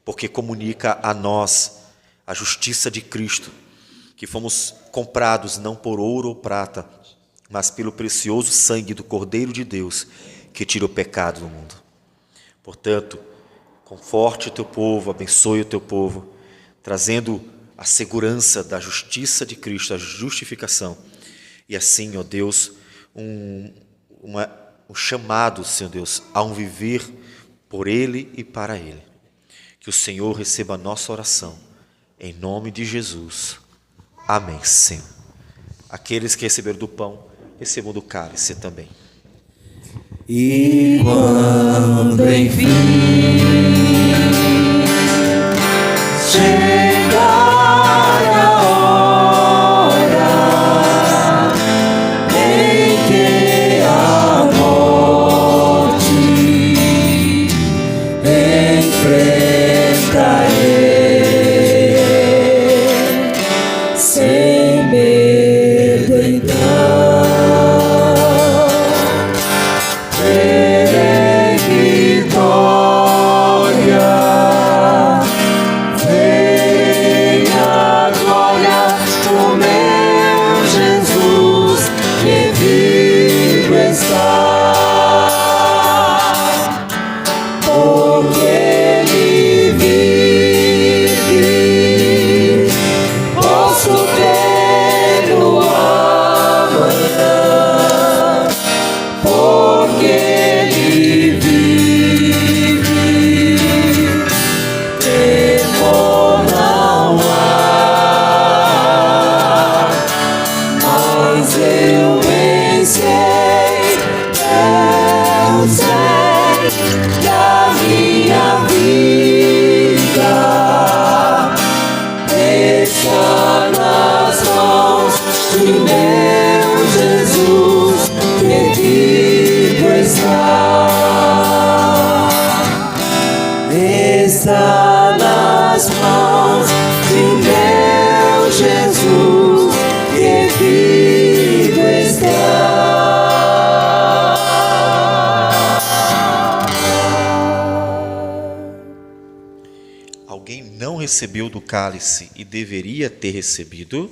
porque comunica a nós a justiça de Cristo, que fomos comprados não por ouro ou prata, mas pelo precioso sangue do Cordeiro de Deus, que tira o pecado do mundo. Portanto, conforte o Teu povo, abençoe o Teu povo, trazendo a segurança da justiça de Cristo, a justificação. E assim, ó Deus, um chamado, Senhor Deus, a um viver por Ele e para Ele. Que o Senhor receba a nossa oração, em nome de Jesus. Amém, Senhor. Aqueles que receberam do pão, recebam do cálice também. E quando enfim chegar a hora em que a morte enfrentarei sem medo, então terei vitória. alguém não recebeu do cálice e deveria ter recebido?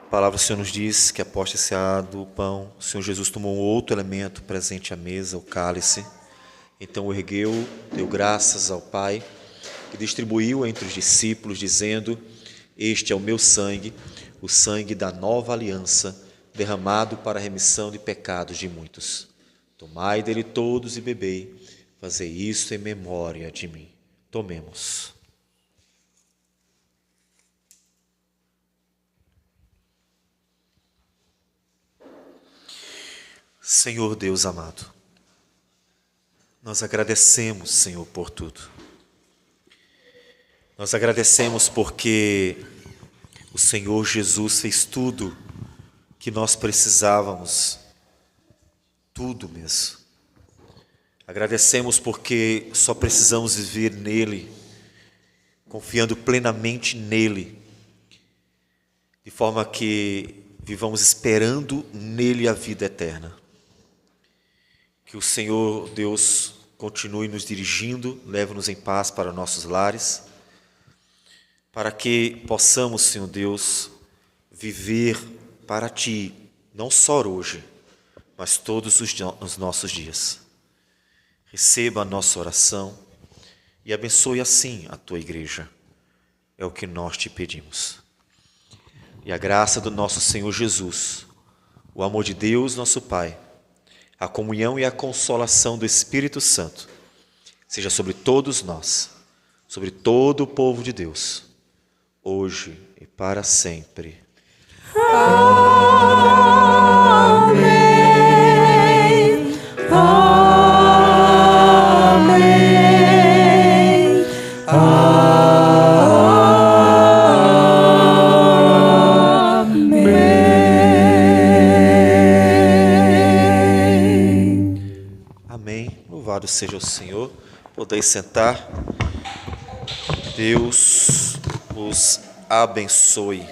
A palavra do Senhor nos diz que após ter ceado o pão, o Senhor Jesus tomou outro elemento presente à mesa, o cálice. Então o ergueu, deu graças ao Pai e distribuiu entre os discípulos, dizendo: este é o meu sangue, o sangue da nova aliança, derramado para a remissão de pecados de muitos. Tomai dele todos e bebei, fazei isso em memória de mim. Tomemos. Senhor Deus amado, nós agradecemos, Senhor, por tudo. Nós agradecemos porque o Senhor Jesus fez tudo que nós precisávamos, tudo mesmo. Agradecemos porque só precisamos viver nele, confiando plenamente nele, de forma que vivamos esperando nele a vida eterna. Que o Senhor Deus continue nos dirigindo, leve-nos em paz para nossos lares, para que possamos, Senhor Deus, viver para Ti, não só hoje, mas todos os nossos dias. Receba a nossa oração e abençoe assim a Tua igreja. É o que nós Te pedimos. E a graça do nosso Senhor Jesus, o amor de Deus, nosso Pai, a comunhão e a consolação do Espírito Santo seja sobre todos nós, sobre todo o povo de Deus, hoje e para sempre. Amém. Amém. Amém. Louvado seja o Senhor. Podeis sentar. Deus os abençoe.